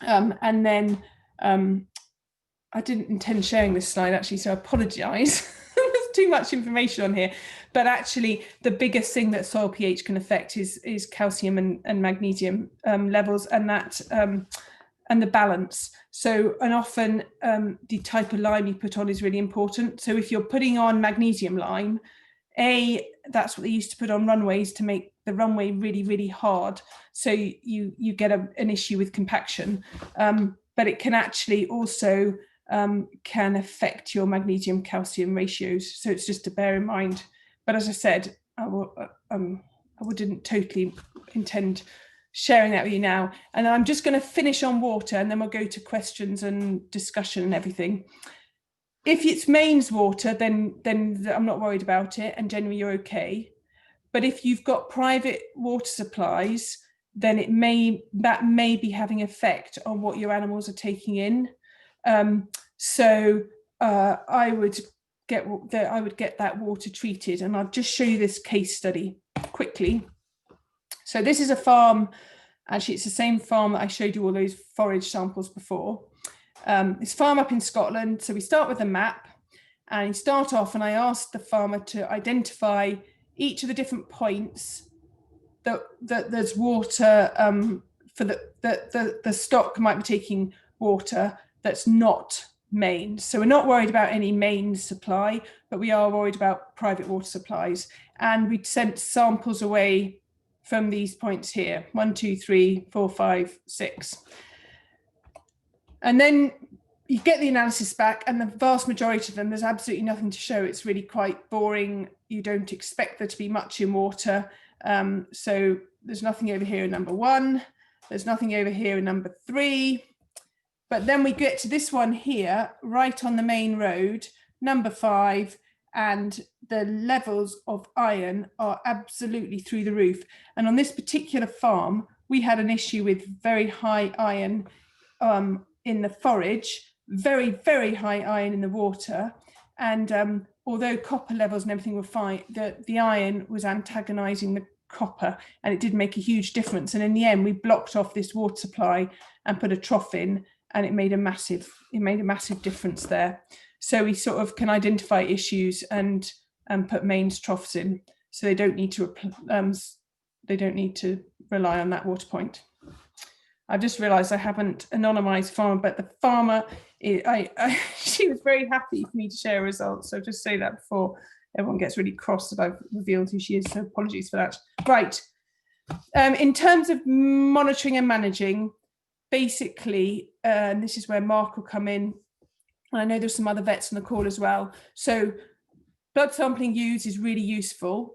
And then I didn't intend sharing this slide actually, so I apologise. There's too much information on here, but actually the biggest thing that soil pH can affect is calcium and magnesium levels, and that and the balance. So, and often the type of lime you put on is really important. So if you're putting on magnesium lime, that's what they used to put on runways to make the runway really, really hard. So you get an issue with compaction, but it can actually also can affect your magnesium calcium ratios. So it's just to bear in mind. But as I said, I wouldn't totally intend sharing that with you now. And I'm just going to finish on water, and then we'll go to questions and discussion and everything. If it's mains water, then I'm not worried about it, and generally you're okay. But if you've got private water supplies, then that may be having effect on what your animals are taking in. So I would get that water treated, and I'll just show you this case study quickly. So this is a farm. Actually, it's the same farm that I showed you all those forage samples before. It's a farm up in Scotland. So we start with a map, and you start off, and I asked the farmer to identify each of the different points that there's water for the stock might be taking water that's not mains. So we're not worried about any mains supply, but we are worried about private water supplies. And we sent samples away from these points here, 1, 2, 3, 4, 5, 6. And then you get the analysis back, and the vast majority of them, there's absolutely nothing to show. It's really quite boring. You don't expect there to be much in water. So there's nothing over here in number 1. There's nothing over here in number 3. But then we get to this one here, right on the main road, number 5, and the levels of iron are absolutely through the roof. And on this particular farm, we had an issue with very high iron in the forage, very, very high iron in the water. And although copper levels and everything were fine, the iron was antagonizing the copper, and it did make a huge difference. And in the end, we blocked off this water supply and put a trough in, and it made a massive difference there. So we sort of can identify issues and put mains troughs in, so they don't need to rely on that water point. I've just realised I haven't anonymised farmer, but the farmer, she was very happy for me to share results. So just say that before everyone gets really cross that I've revealed who she is. So apologies for that. Right. In terms of monitoring and managing, basically, and this is where Mark will come in. And I know there's some other vets on the call as well. So blood sampling used is really useful.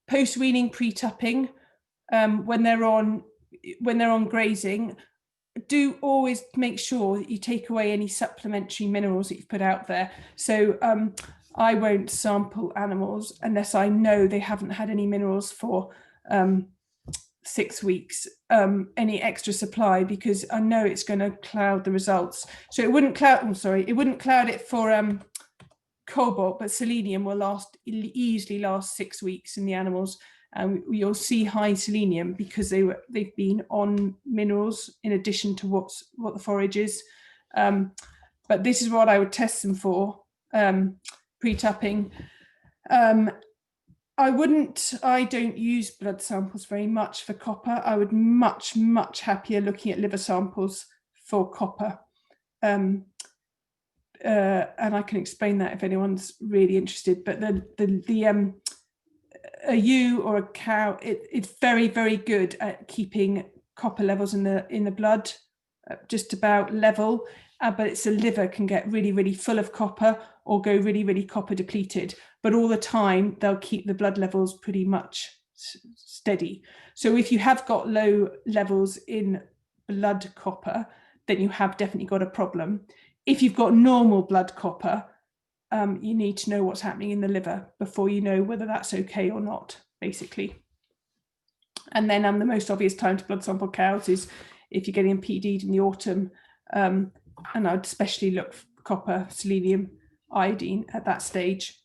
Post-weaning pre-tupping, when they're on grazing, do always make sure that you take away any supplementary minerals that you've put out there. So I won't sample animals unless I know they haven't had any minerals for 6 weeks, any extra supply, because I know it's going to cloud the results. So it wouldn't cloud, it wouldn't cloud it for Cobalt, but Selenium will easily last 6 weeks in the animals. And you'll see high selenium because they've been on minerals in addition to what the forage is. But this is what I would test them for pre-tupping. I don't use blood samples very much for copper. I would much happier looking at liver samples for copper. And I can explain that if anyone's really interested. But a ewe or a cow, it's very, very good at keeping copper levels in the blood just about level, but it's the liver can get really, really full of copper or go really, really copper depleted. But all the time, they'll keep the blood levels pretty much steady. So if you have got low levels in blood copper, then you have definitely got a problem. If you've got normal blood copper, you need to know what's happening in the liver before you know whether that's okay or not, basically. And then the most obvious time to blood sample cows is if you're getting PD'd in the autumn, and I'd especially look for copper, selenium, iodine at that stage.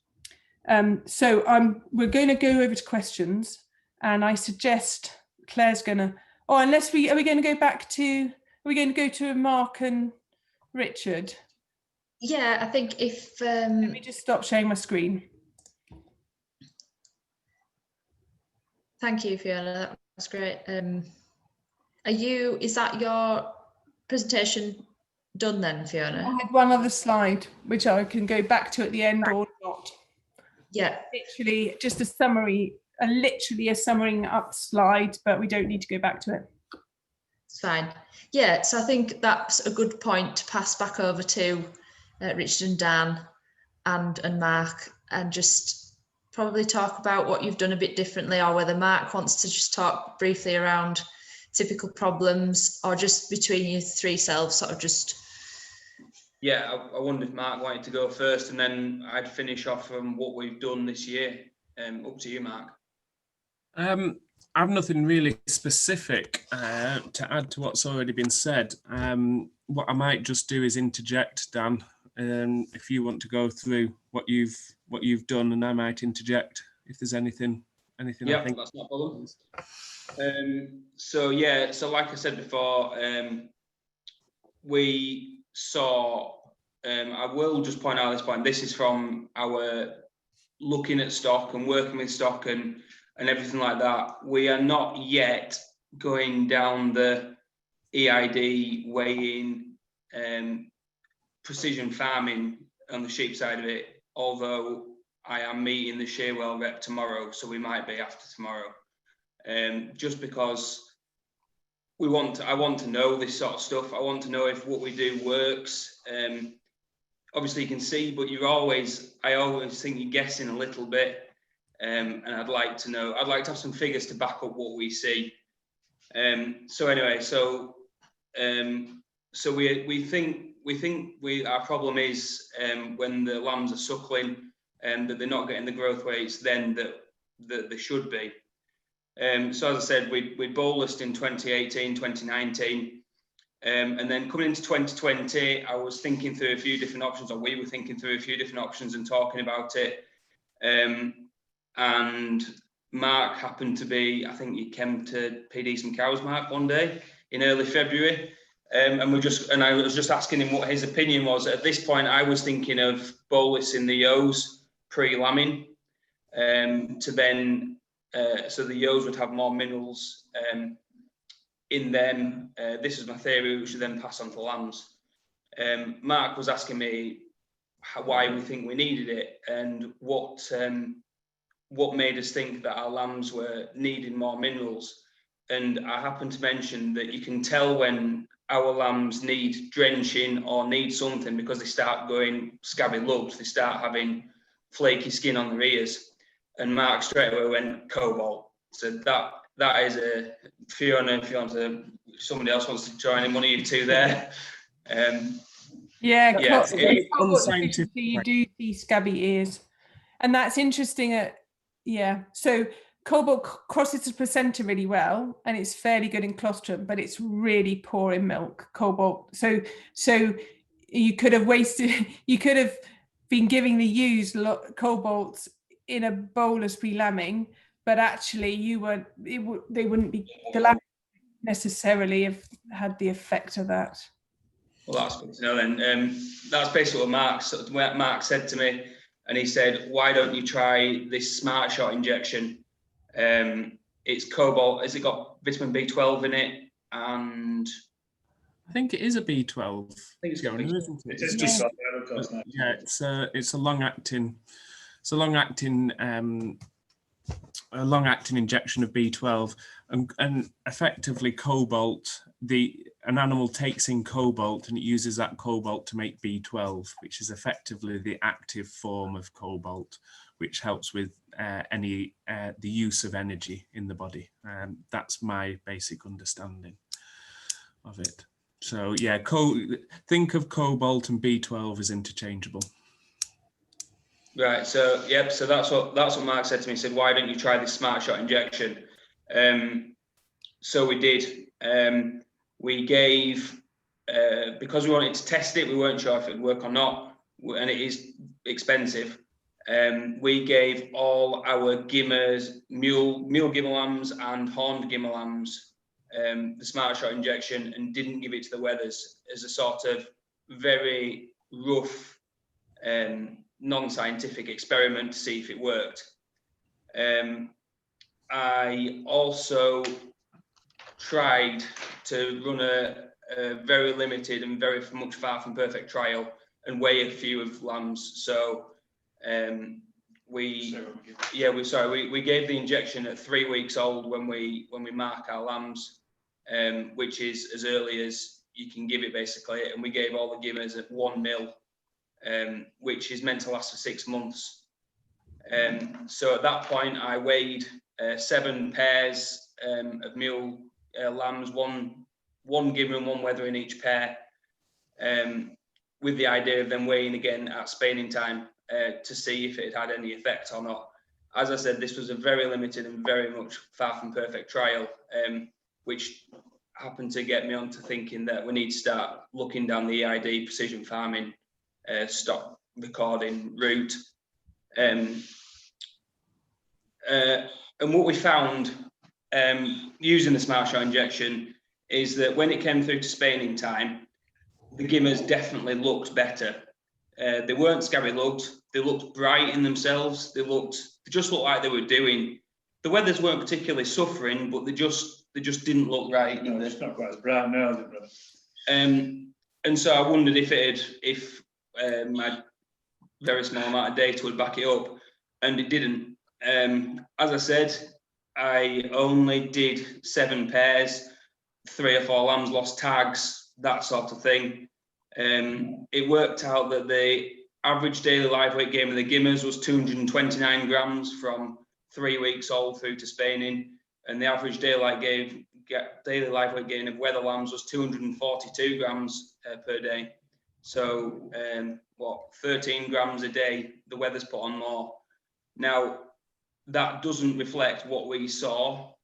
So we're going to go over to questions, and I suggest Claire's going to, are we going to go back to, are we going to go to Mark and Richard? Yeah, I think if let me just stop sharing my screen. Thank you, Fiona. That was great. Is that your presentation done then, Fiona? I had one other slide which I can go back to at the end or not. Yeah. Literally just a summary, literally a summing up slide, but we don't need to go back to it. It's fine. Yeah, so I think that's a good point to pass back over to Richard and Dan and Mark, and just probably talk about what you've done a bit differently, or whether Mark wants to just talk briefly around typical problems, or just between you three selves sort of just. Yeah, I wondered if Mark wanted to go first, and then I'd finish off on what we've done this year. Up to you, Mark. I have nothing really specific to add to what's already been said. What I might just do is interject, Dan, if you want to go through what you've done, and I might interject if there's anything. Yeah, I think that's not a problem. So like I said before, we saw. I will just point out at this point. This is from our looking at stock and working with stock and everything like that. We are not yet going down the EID weighing, precision farming on the sheep side of it, although I am meeting the Shearwell rep tomorrow, so we might be after tomorrow. Just because I want to know this sort of stuff. I want to know if what we do works. Obviously you can see, but I always think you're guessing a little bit. And I'd like to have some figures to back up what we see. We think our problem is when the lambs are suckling and that they're not getting the growth weights then that they should be. So as I said, we bolused in 2018, 2019. And then coming into 2020, I was thinking through a few different options, or we were thinking through a few different options and talking about it. And Mark happened to be, I think he came to PD some cows, Mark, one day in early February. And I was just asking him what his opinion was. At this point, I was thinking of bolusing the ewes pre-lambing, to then, so the ewes would have more minerals in them. This is my theory, which would then pass on to lambs. Mark was asking me why we think we needed it and what made us think that our lambs were needing more minerals. And I happened to mention that you can tell when our lambs need drenching or need something because they start going scabby lugs, they start having flaky skin on their ears. And Mark straight away went Cobalt. So that is a Fiona, if you want to, somebody else wants to join in, one of you two there. Unscientific. You do see scabby ears, and that's interesting. So Cobalt crosses the placenta really well, and it's fairly good in colostrum, but it's really poor in milk. Cobalt. So you could have been giving the ewes Cobalt in a bolus pre-lambing, but actually they wouldn't be, the lamb necessarily have had the effect of that. Well, that's good to know then. That's basically what Mark said to me, and he said, why don't you try this Smart Shot injection? It's Cobalt. Has it got vitamin B12 in it? And I think it is a B12. I think it's got B12, isn't it? It's just it's a long-acting a long-acting injection of B12, and effectively Cobalt. An animal takes in Cobalt and it uses that Cobalt to make B12, which is effectively the active form of Cobalt, which helps with the use of energy in the body. That's my basic understanding of it. So yeah, think of Cobalt and B12 as interchangeable. Right. So yep. So that's what Mark said to me. He said, why don't you try this Smart Shot injection? So we did. We gave, because we wanted to test it, we weren't sure if it would work or not, and it is expensive. We gave all our gimmers, mule gimmer lambs and horned gimmer lambs, the Smart Shot injection, and didn't give it to the wethers as a sort of very rough, non-scientific experiment to see if it worked. I also tried to run a very limited and very much far from perfect trial and weigh a few of lambs. So we gave the injection at 3 weeks old when we mark our lambs, which is as early as you can give it basically. And we gave all the gimmers at 1 mil, which is meant to last for 6 months. So at that point I weighed 7 pairs of mule lambs, one gimmer and one wether in each pair, with the idea of them weighing again at spaining time to see if it had any effect or not. As I said, this was a very limited and very much far from perfect trial, which happened to get me on to thinking that we need to start looking down the EID precision farming stock recording route. And what we found using the Smart Shot injection is that when it came through to spaining time, the gimmers definitely looked better. They weren't scabby lugged. They looked bright in themselves. They just looked like they were doing. The wethers weren't particularly suffering, but they just didn't look right. No, it's not quite as bright now, is it, brother? And so I wondered if my very small amount of data would back it up, and it didn't. As I said, I only did 7 pairs, 3 or 4 lambs lost tags, that sort of thing. It worked out that the average daily live weight gain of the gimmers was 229 grams from 3 weeks old through to spaining, and the average daily live weight gain of wether lambs was 242 grams per day. So 13 grams a day, the wethers put on more. Now, that doesn't reflect what we saw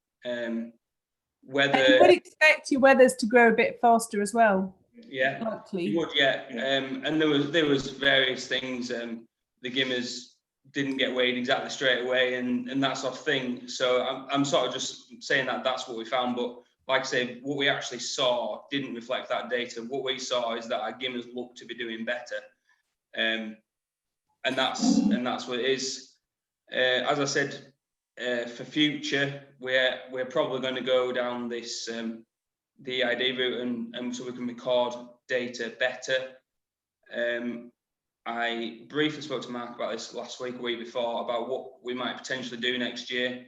whether And you would expect your wethers to grow a bit faster as well. yeah, Likely. you would, yeah. And there was various things. The gimmers didn't get weighed exactly straight away, and that sort of thing. So I'm sort of just saying that that's what we found. But like I say, what we actually saw didn't reflect that data. What we saw is that our gimmers looked to be doing better, and that's what it is. As I said, for future, we're probably going to go down this DID route, and so we can record data better. I briefly spoke to Mark about this last week, a week before, about what we might potentially do next year.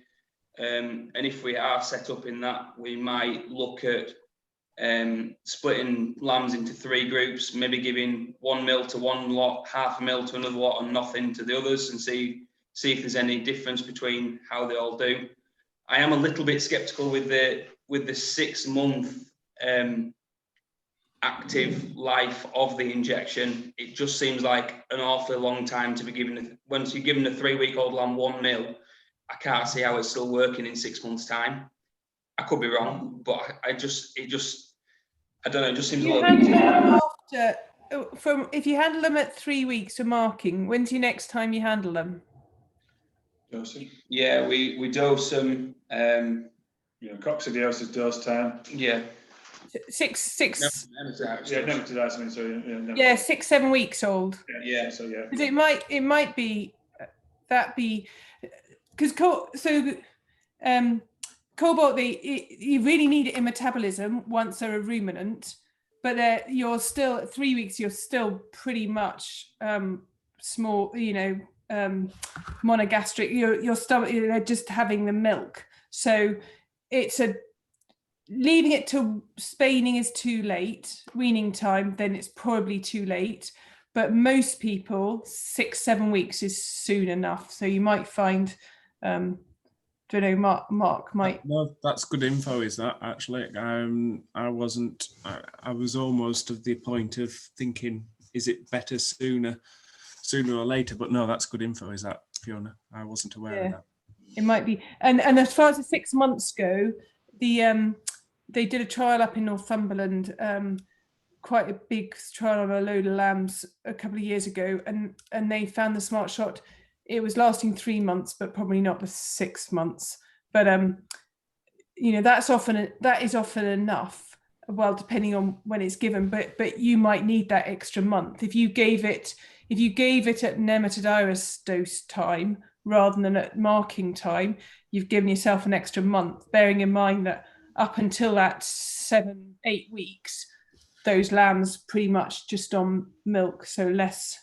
And if we are set up in that, we might look at splitting lambs into 3 groups, maybe giving 1 mil to one lot, 0.5 mil to another lot, and nothing to the others, and see if there's any difference between how they all do. I am a little bit skeptical with the 6-month active life of the injection. It just seems like an awfully long time to be given. Once you're given a 3-week-old lamb 1 mil, I can't see how it's still working in 6 months' time. I could be wrong, but I don't know. It just seems a little bit too long. If you handle them at 3 weeks for marking, when's your next time you handle them? Dosing. Yeah, we dose them. Coccidiosis dose time. Yeah. Six. Yeah, 6-7 weeks old. Yeah. So yeah. Because it might be because Cobalt, you really need it in metabolism once they're a ruminant, but you're still at 3 weeks. You're still pretty much small, monogastric. Your stomach, they're just having the milk. So it's leaving it to spaining is too late. Weaning time, then it's probably too late. But most people, 6-7 weeks is soon enough. So you might find, don't know, Mark might. No, that's good info. Is that actually? I was almost of the point of thinking, is it better sooner or later? But no, that's good info. Is that, Fiona? I wasn't aware of that. It might be. And as far as the 6 months go, they did a trial up in Northumberland, quite a big trial on a load of lambs a couple of years ago, and they found the Smart Shot. It was lasting 3 months, but probably not the 6 months. But that is often enough. Well, depending on when it's given, but you might need that extra month if you gave it at nematodiarus dose time rather than at marking time. You've given yourself an extra month, bearing in mind that up until that 7-8 weeks, those lambs pretty much just on milk, so less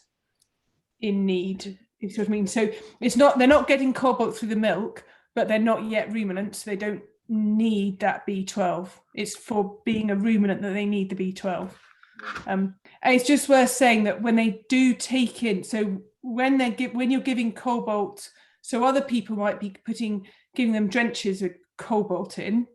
in need. You see what I mean? So they're not getting cobalt through the milk, but they're not yet ruminants, so they don't need that B12. It's for being a ruminant that they need the B12. And it's just worth saying that when they do take in, so when you're giving cobalt, so other people might be giving them drenches of cobalt in,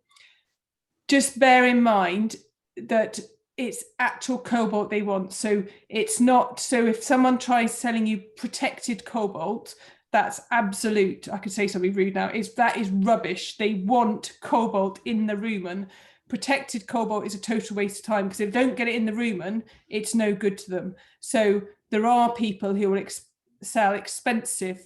just bear in mind that it's actual cobalt they want. So it's not, so if someone tries selling you protected cobalt, that's absolute, I could say something rude now, that is rubbish. They want cobalt in the rumen. Protected cobalt is a total waste of time, because if they don't get it in the rumen, it's no good to them. So there are people who will sell expensive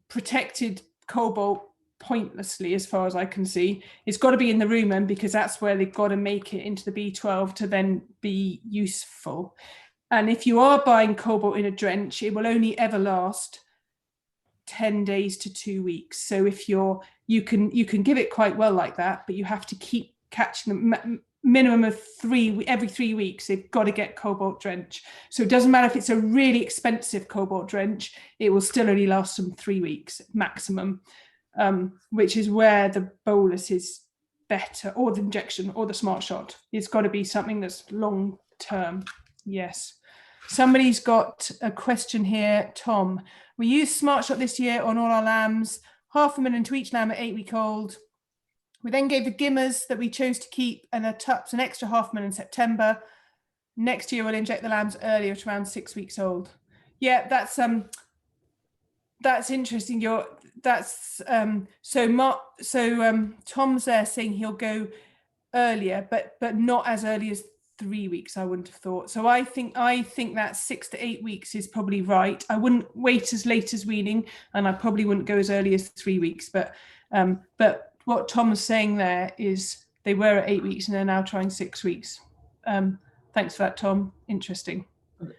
protected cobalt pointlessly, as far as I can see. It's got to be in the rumen, because that's where they've got to make it into the B12 to then be useful. And if you are buying cobalt in a drench, it will only ever last 10 days to 2 weeks. So if you can give it quite well like that, but you have to keep catching them. Minimum of every 3 weeks, they've got to get cobalt drench. So it doesn't matter if it's a really expensive cobalt drench, it will still only last them 3 weeks maximum, which is where the bolus is better, or the injection, or the Smart Shot. It's got to be something that's long term. Yes. Somebody's got a question here. Tom, we used Smart Shot this year on all our lambs, 0.5 ml into each lamb at 8-week-old. We then gave the gimmers that we chose to keep and a tups an extra 0.5 ml in September. Next year, we'll inject the lambs earlier to around 6 weeks old. Yeah, that's interesting. that's Tom's there saying he'll go earlier, but not as early as 3 weeks, I wouldn't have thought. So I think that 6 to 8 weeks is probably right. I wouldn't wait as late as weaning, and I probably wouldn't go as early as 3 weeks. But what Tom's saying there is they were at 8 weeks and they're now trying 6 weeks. Thanks for that, Tom. Interesting.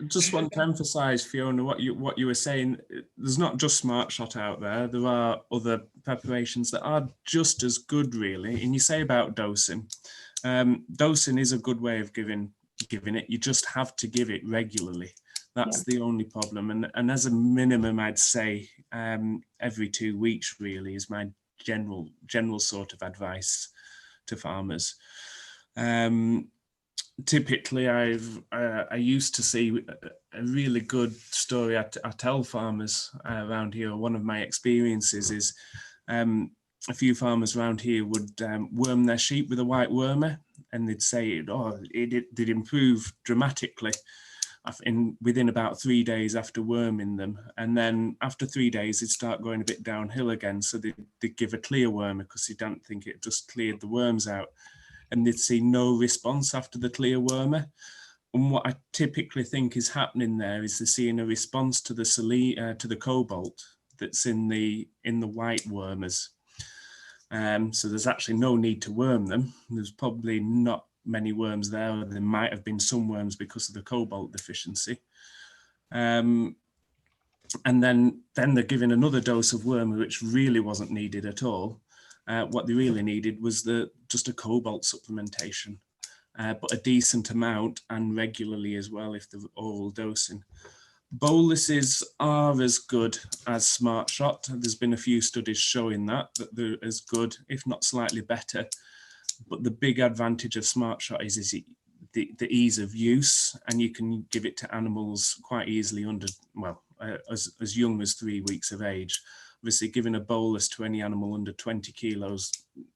Just want to emphasise, Fiona, what you were saying. There's not just Smart Shot out there. There are other preparations that are just as good, really. And you say about dosing. Dosing is a good way of giving it. You just have to give it regularly. That's the only problem. And as a minimum, I'd say every 2 weeks really is my general sort of advice to farmers. Typically, I used to see a really good story I tell farmers around here. One of my experiences is a few farmers around here would worm their sheep with a white wormer, and they'd say, it did improve dramatically within about 3 days after worming them. And then after 3 days, it'd start going a bit downhill again. So they'd give a clear wormer because they don't think it just cleared the worms out. And they'd see no response after the clear wormer. And what I typically think is happening there is they're seeing a response to the cobalt that's in the white wormers. So there's actually no need to worm them. There's probably not many worms there, or there might have been some worms because of the cobalt deficiency. And then they're given another dose of wormer, which really wasn't needed at all. What they really needed was just a cobalt supplementation, but a decent amount and regularly as well if they're oral dosing. Boluses are as good as Smart Shot. There's been a few studies showing that they're as good, if not slightly better. But the big advantage of Smart Shot is the ease of use, and you can give it to animals quite easily as young as 3 weeks of age. Obviously, giving a bolus to any animal under 20 kilos,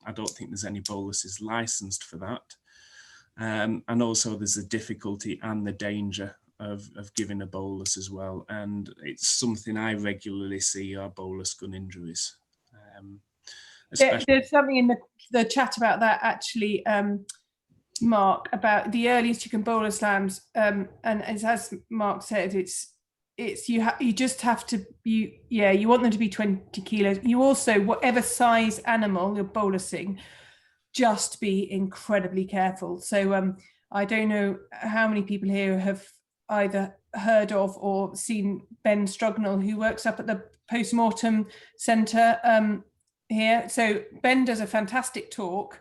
I don't think there's any boluses licensed for that. And also there's the difficulty and the danger of giving a bolus as well. And it's something I regularly see are bolus gun injuries. There's something in the chat about that actually, Mark, about the earliest you can bolus lambs. And as Mark said, you just have to you want them to be 20 kilos. You also, whatever size animal you're bolusing, just be incredibly careful. So I don't know how many people here have either heard of or seen Ben Strugnall, who works up at the post-mortem centre here. So Ben does a fantastic talk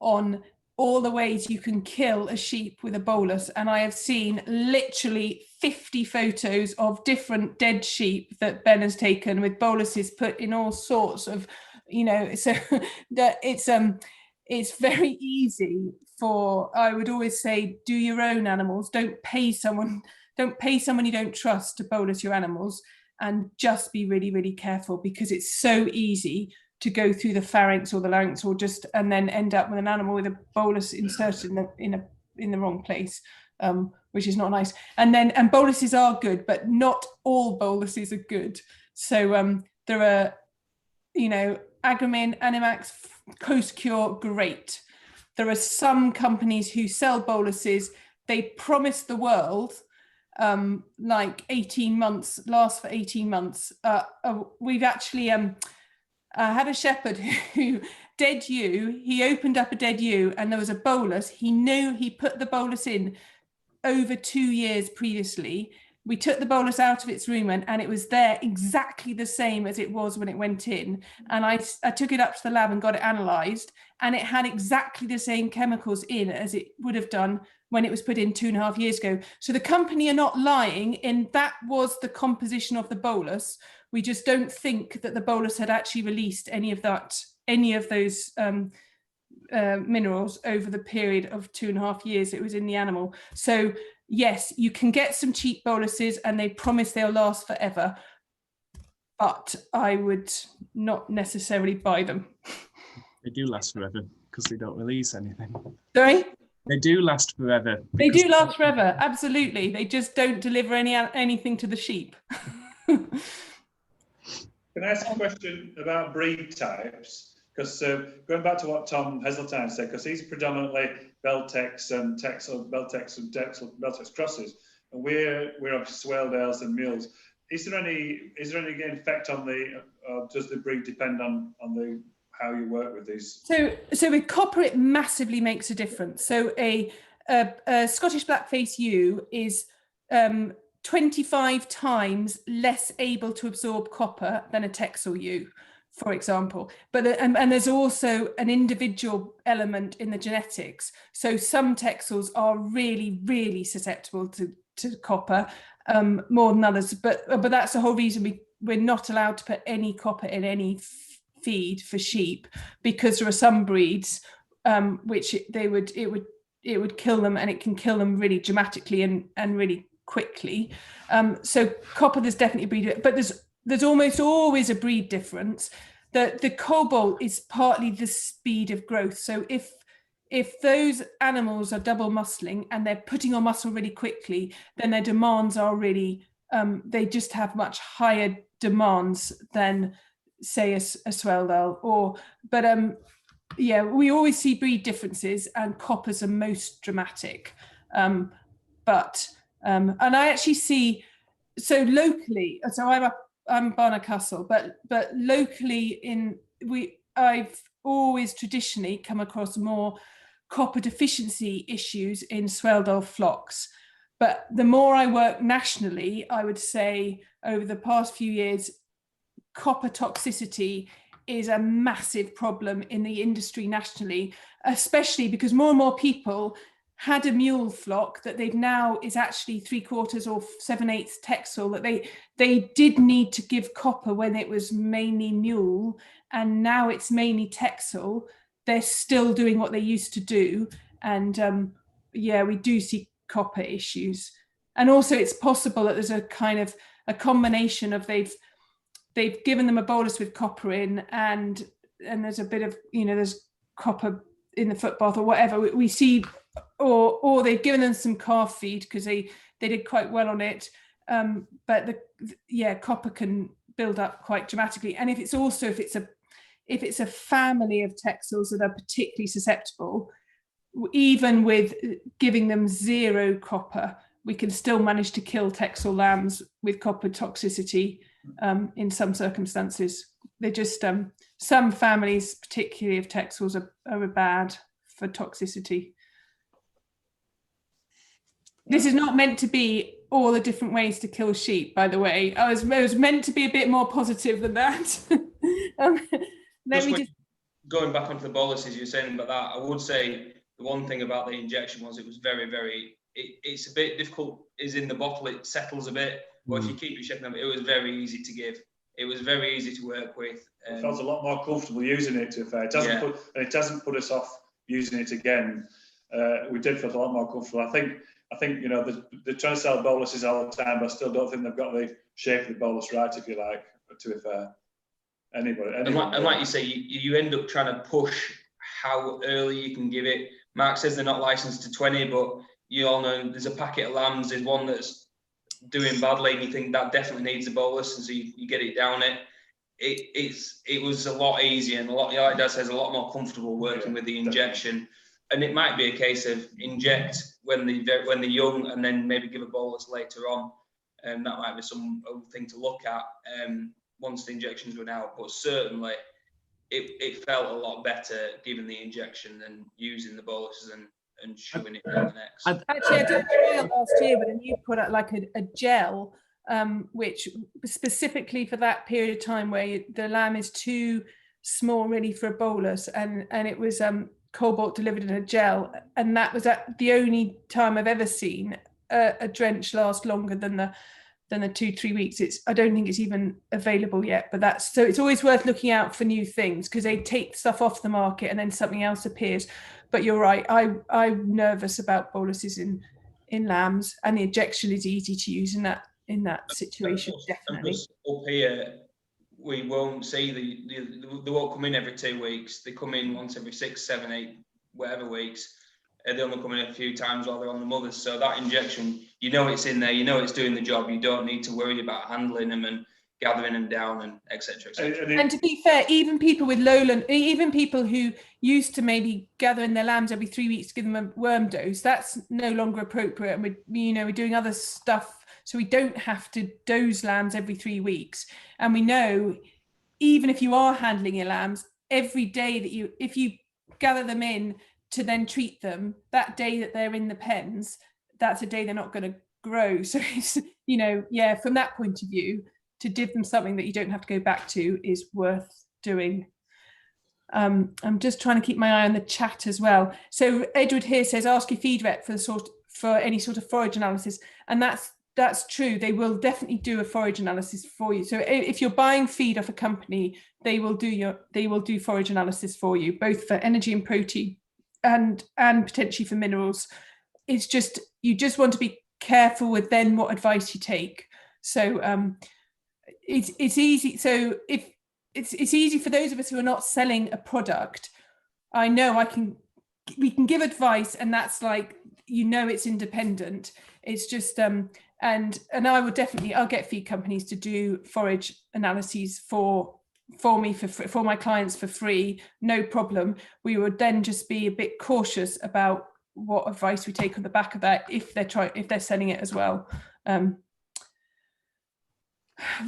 on all the ways you can kill a sheep with a bolus, and I have seen literally 50 photos of different dead sheep that Ben has taken with boluses put in all sorts of, so that it's very easy for, I would always say, do your own animals. Don't pay someone you don't trust to bolus your animals, and just be really, really careful, because it's so easy to go through the pharynx or the larynx, and then end up with an animal with a bolus inserted in the wrong place, which is not nice. And boluses are good, but not all boluses are good. So there are, Agramin, Animax, Coast Cure, great. There are some companies who sell boluses. They promise the world like 18 months, last for 18 months. We've actually had a shepherd who dead ewe, he opened up a dead ewe and there was a bolus. He knew he put the bolus in over 2 years previously. We took the bolus out of its rumen and it was there exactly the same as it was when it went in. And I took it up to the lab and got it analysed, and it had exactly the same chemicals in as it would have done when it was put in 2.5 years ago. So the company are not lying in that was the composition of the bolus. We just don't think that the bolus had actually released any of those minerals over the period of 2.5 years it was in the animal. So yes, you can get some cheap boluses and they promise they'll last forever, but I would not necessarily buy them. They do last forever because they don't release anything. Sorry? They do last forever. They do last forever, absolutely. They just don't deliver anything to the sheep. Can Can I ask a question about breed types? Because going back to what Tom Heseltine said, because he's predominantly Beltex and Beltex crosses, and we're obviously Swaledales and mules. Is there any effect on the, or does the breed depend on the how you work with these? So with copper, it massively makes a difference. So a Scottish Blackface ewe is 25 times less able to absorb copper than a Texel ewe, for example. But and there's also an individual element in the genetics. So some Texels are really, really susceptible to copper more than others. But that's the whole reason we're not allowed to put any copper in any feed for sheep, because there are some breeds which it would kill them, and it can kill them really dramatically and really quickly. So copper, there's definitely a breed, but there's almost always a breed difference. The Cobalt is partly the speed of growth. So if those animals are double muscling and they're putting on muscle really quickly, then their demands are really they just have much higher demands than, say, a Swaledale. Yeah, we always see breed differences, and coppers are most dramatic. And I actually see, so locally, so I'm Barnard Castle, but locally I've always traditionally come across more copper deficiency issues in Swaledale flocks. But the more I work nationally, I would say over the past few years, copper toxicity is a massive problem in the industry nationally, especially because more and more people had a mule flock that they've now is actually 3/4 or 7/8 Texel, that they did need to give copper when it was mainly mule, and now it's mainly Texel. They're still doing what they used to do, and yeah, we do see copper issues. And also it's possible that there's a kind of a combination of they've given them a bolus with copper in, and there's a bit of, there's copper in the foot bath or whatever we see, or they've given them some calf feed because they did quite well on it, but copper can build up quite dramatically. And if it's a family of Texels that are particularly susceptible, even with giving them 0 copper, we can still manage to kill Texel lambs with copper toxicity in some circumstances. They're just some families, particularly of Texels, are bad for toxicity. This is not meant to be all the different ways to kill sheep, by the way. I was meant to be a bit more positive than that. Going back onto the boluses, you're saying about that, I would say the one thing about the injection was it was very, very, it's a bit difficult, is in the bottle, it settles a bit, but if you keep it shaking, it was very easy to give. It was very easy to work with. I felt a lot more comfortable using it, to be fair. It doesn't put us off using it again. We did feel a lot more comfortable. I think they're trying to sell boluses all the time, but I still don't think they've got the shape of the bolus right, if you like, to be fair. Anybody. And like you say, you end up trying to push how early you can give it. Mark says they're not licensed to 20, but you all know there's a packet of lambs, there's one that's doing badly, and you think that definitely needs a bolus, and so you get it down it. It was a lot easier and like Dad says, a lot more comfortable working with the injection. Definitely. And it might be a case of inject when they're young, and then maybe give a bolus later on. That might be some thing to look at once the injections run out. But certainly, it felt a lot better giving the injection than using the boluses and chewing it down the necks. Actually, I did a trial last year with a new product, like a gel, which specifically for that period of time where the lamb is too small really for a bolus, and it was Cobalt delivered in a gel, and that was the only time I've ever seen a drench last longer than the 2-3 weeks. I don't think it's even available yet, but so it's always worth looking out for new things, because they take stuff off the market and then something else appears. But you're right, I'm nervous about boluses in lambs, and the injection is easy to use in that situation, definitely. Up here, we won't see they won't come in every 2 weeks. They come in once every 6, 7, 8, whatever weeks. They only come in a few times while they're on the mothers. So that injection, it's in there, it's doing the job. You don't need to worry about handling them. And gathering them down, and etc. And to be fair, even people with lowland, even people who used to maybe gather in their lambs every 3 weeks to give them a worm dose, that's no longer appropriate. And we're doing other stuff, so we don't have to dose lambs every 3 weeks. And we know, even if you are handling your lambs, every day that if you gather them in to then treat them, that day that they're in the pens, that's a day they're not going to grow. So it's, from that point of view, to give them something that you don't have to go back to is worth doing. I'm just trying to keep my eye on the chat as well. So Edward here says, ask your feed vet for any sort of forage analysis, and that's true. They will definitely do a forage analysis for you. So if you're buying feed off a company, they will do forage analysis for you, both for energy and protein, and potentially for minerals. It's just, you just want to be careful with then what advice you take. So it's easy. So if it's easy for those of us who are not selling a product, I know we can give advice, and that's like, it's independent. It's just and I would definitely, I'll get feed companies to do forage analyses for me, for my clients, for free, no problem. We would then just be a bit cautious about what advice we take on the back of that if they're selling it as well.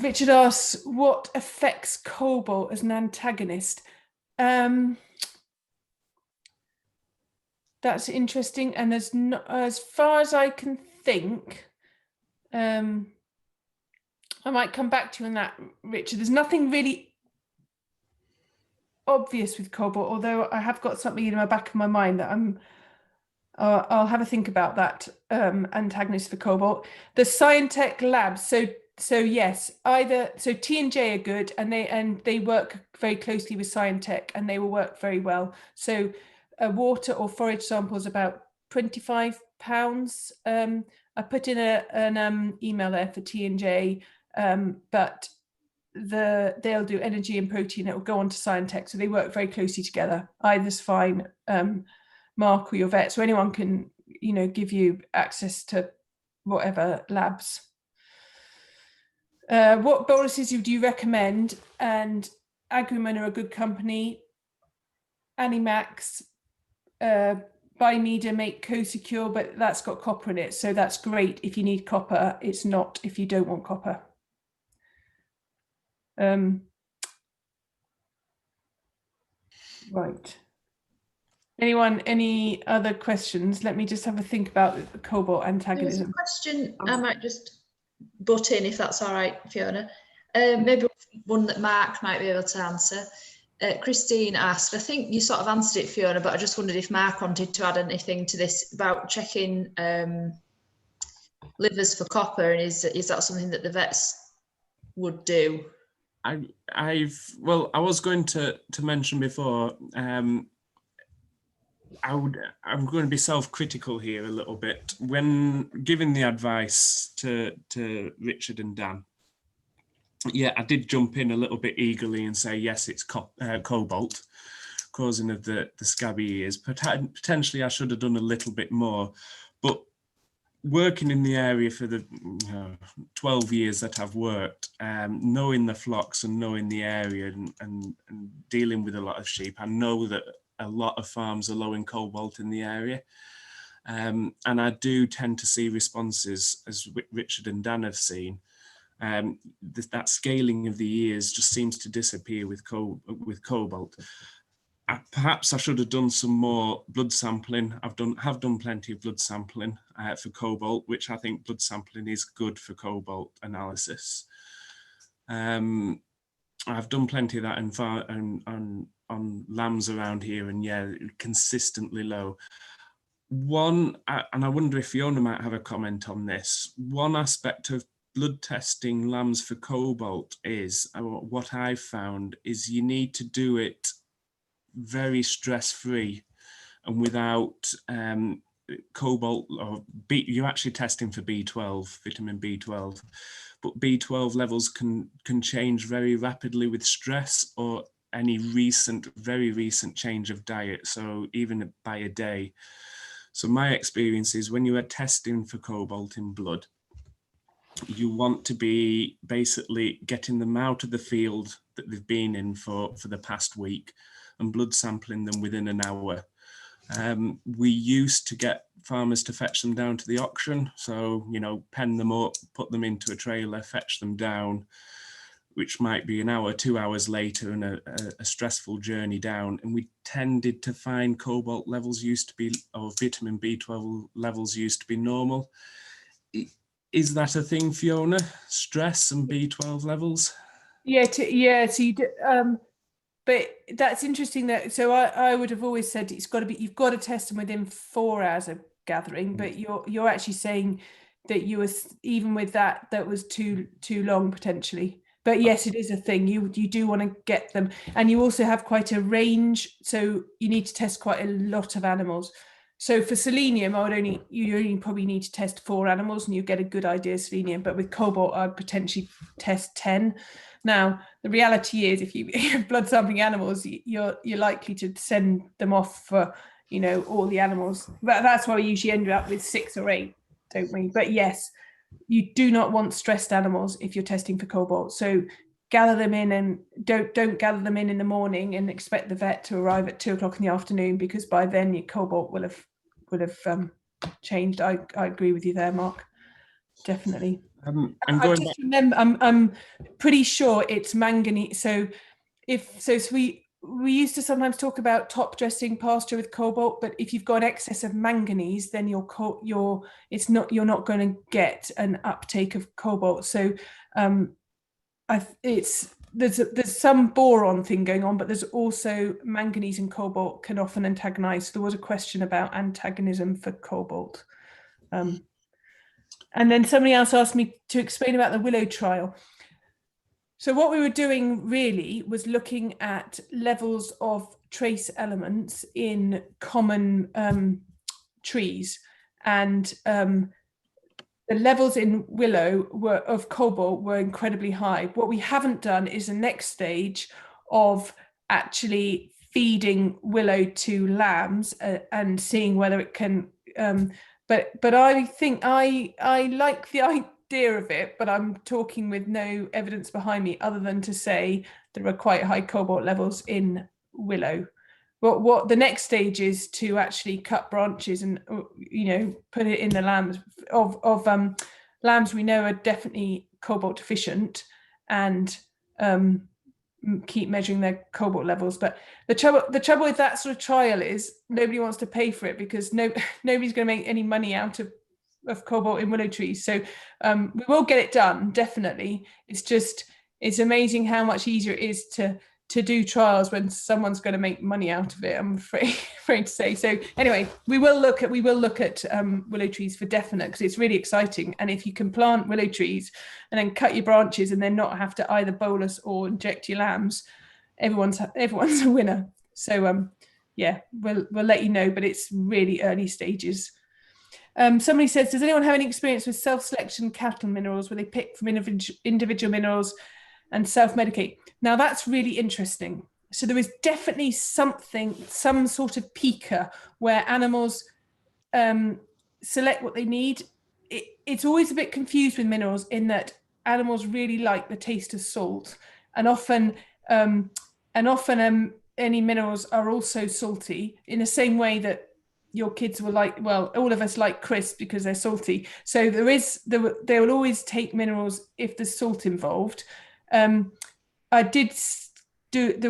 Richard asks, what affects Cobalt as an antagonist? That's interesting, and there's not, as far as I can think, I might come back to you on that, Richard. There's nothing really obvious with Cobalt, although I have got something in the back of my mind that I'll have a think about that antagonist for Cobalt. The Scientech labs, so yes, so T&J are good, and they work very closely with Scientech, and they will work very well. So a water or forage sample is about £25. I put in an email there for T&J, but they'll do energy and protein. It will go on to Scientech, so they work very closely together. Either's fine, Mark or your vet, so anyone can give you access to whatever labs. What boluses do you recommend? And Agriman are a good company. Animax, Biomedia make Co-Secure, but that's got copper in it, so that's great if you need copper. It's not if you don't want copper. Right. Anyone, any other questions? Let me just have a think about the Cobalt antagonism. There's a question I might just butt in, if that's all right, Fiona. Maybe one that Mark might be able to answer. Christine asked, I think you sort of answered it, Fiona, but I just wondered if Mark wanted to add anything to this about checking livers for copper, and is that something that the vets would do? I was going to mention before, I'm going to be self-critical here a little bit. When giving the advice to Richard and Dan, yeah, I did jump in a little bit eagerly and say, yes, it's Cobalt, causing of the scabby ears. Potentially I should have done a little bit more, but working in the area for the 12 years that I've worked, knowing the flocks and knowing the area and dealing with a lot of sheep, I know that a lot of farms are low in Cobalt in the area. And I do tend to see responses, as Richard and Dan have seen. That scaling of the ears just seems to disappear with Cobalt. Perhaps I should have done some more blood sampling. Have done plenty of blood sampling for Cobalt, which I think blood sampling is good for Cobalt analysis. I've done plenty of that on lambs around here, and yeah, consistently low. And I wonder if Fiona might have a comment on this. One aspect of blood testing lambs for Cobalt is, what I've found is, you need to do it very stress-free and without Cobalt, or you're actually testing for B12, vitamin B12, but B12 levels can change very rapidly with stress or any very recent change of diet, so even by a day. So my experience is, when you are testing for Cobalt in blood, you want to be basically getting them out of the field that they've been in for the past week and blood sampling them within an hour. We used to get farmers to fetch them down to the auction. So, you know, pen them up, put them into a trailer, fetch them down, which might be an hour, 2 hours later, and a stressful journey down. And we tended to find cobalt levels used to be, or vitamin B12 levels used to be normal. Is that a thing, Fiona? Stress and B12 levels? Yeah, so you do, but that's interesting that, so I would have always said it's got to be, you've got to test them within 4 hours of gathering, but you're actually saying that you were, even with that was too long potentially. But yes, it is a thing. You do want to get them, and you also have quite a range, so you need to test quite a lot of animals. So for selenium, you only probably need to test 4 animals and you get a good idea of selenium. But with cobalt, I'd potentially test 10. Now, the reality is, if you're blood sampling animals, you're likely to send them off for, you know, all the animals. But that's why we usually end up with 6 or 8, don't we? But yes, you do not want stressed animals if you're testing for cobalt. So gather them in, and don't gather them in the morning and expect the vet to arrive at 2 o'clock in the afternoon, because by then your cobalt will have changed. I agree with you there, Mark. Definitely. I'm pretty sure it's manganese. So we used to sometimes talk about top dressing pasture with cobalt, but if you've got excess of manganese, then you're not going to get an uptake of cobalt. So there's some boron thing going on, but there's also manganese and cobalt can often antagonize. So there was a question about antagonism for cobalt. And then somebody else asked me to explain about the willow trial. So what we were doing really was looking at levels of trace elements in common trees, and the levels in willow of cobalt were incredibly high. What we haven't done is the next stage of actually feeding willow to lambs and seeing whether it can. But I think I like the idea of it, but I'm talking with no evidence behind me other than to say there are quite high cobalt levels in willow. But what the next stage is to actually cut branches and, you know, put it in the lambs of lambs we know are definitely cobalt deficient, and keep measuring their cobalt levels. But the trouble with that sort of trial is nobody wants to pay for it, because nobody's going to make any money out of cobalt in willow trees. So we will get it done, definitely. It's amazing how much easier it is to do trials when someone's going to make money out of it, I'm afraid to say. So anyway, we will look at willow trees for definite, because it's really exciting. And if you can plant willow trees and then cut your branches and then not have to either bolus or inject your lambs, everyone's a winner. So yeah, we'll let you know, but it's really early stages. Somebody says, does anyone have any experience with self-selection cattle minerals, where they pick from individual minerals and self-medicate? Now that's really interesting. So there is definitely some sort of pica where animals select what they need. It's always a bit confused with minerals, in that animals really like the taste of salt, and often any minerals are also salty, in the same way that your kids will like, well, all of us like crisps because they're salty. So they will always take minerals if there's salt involved. There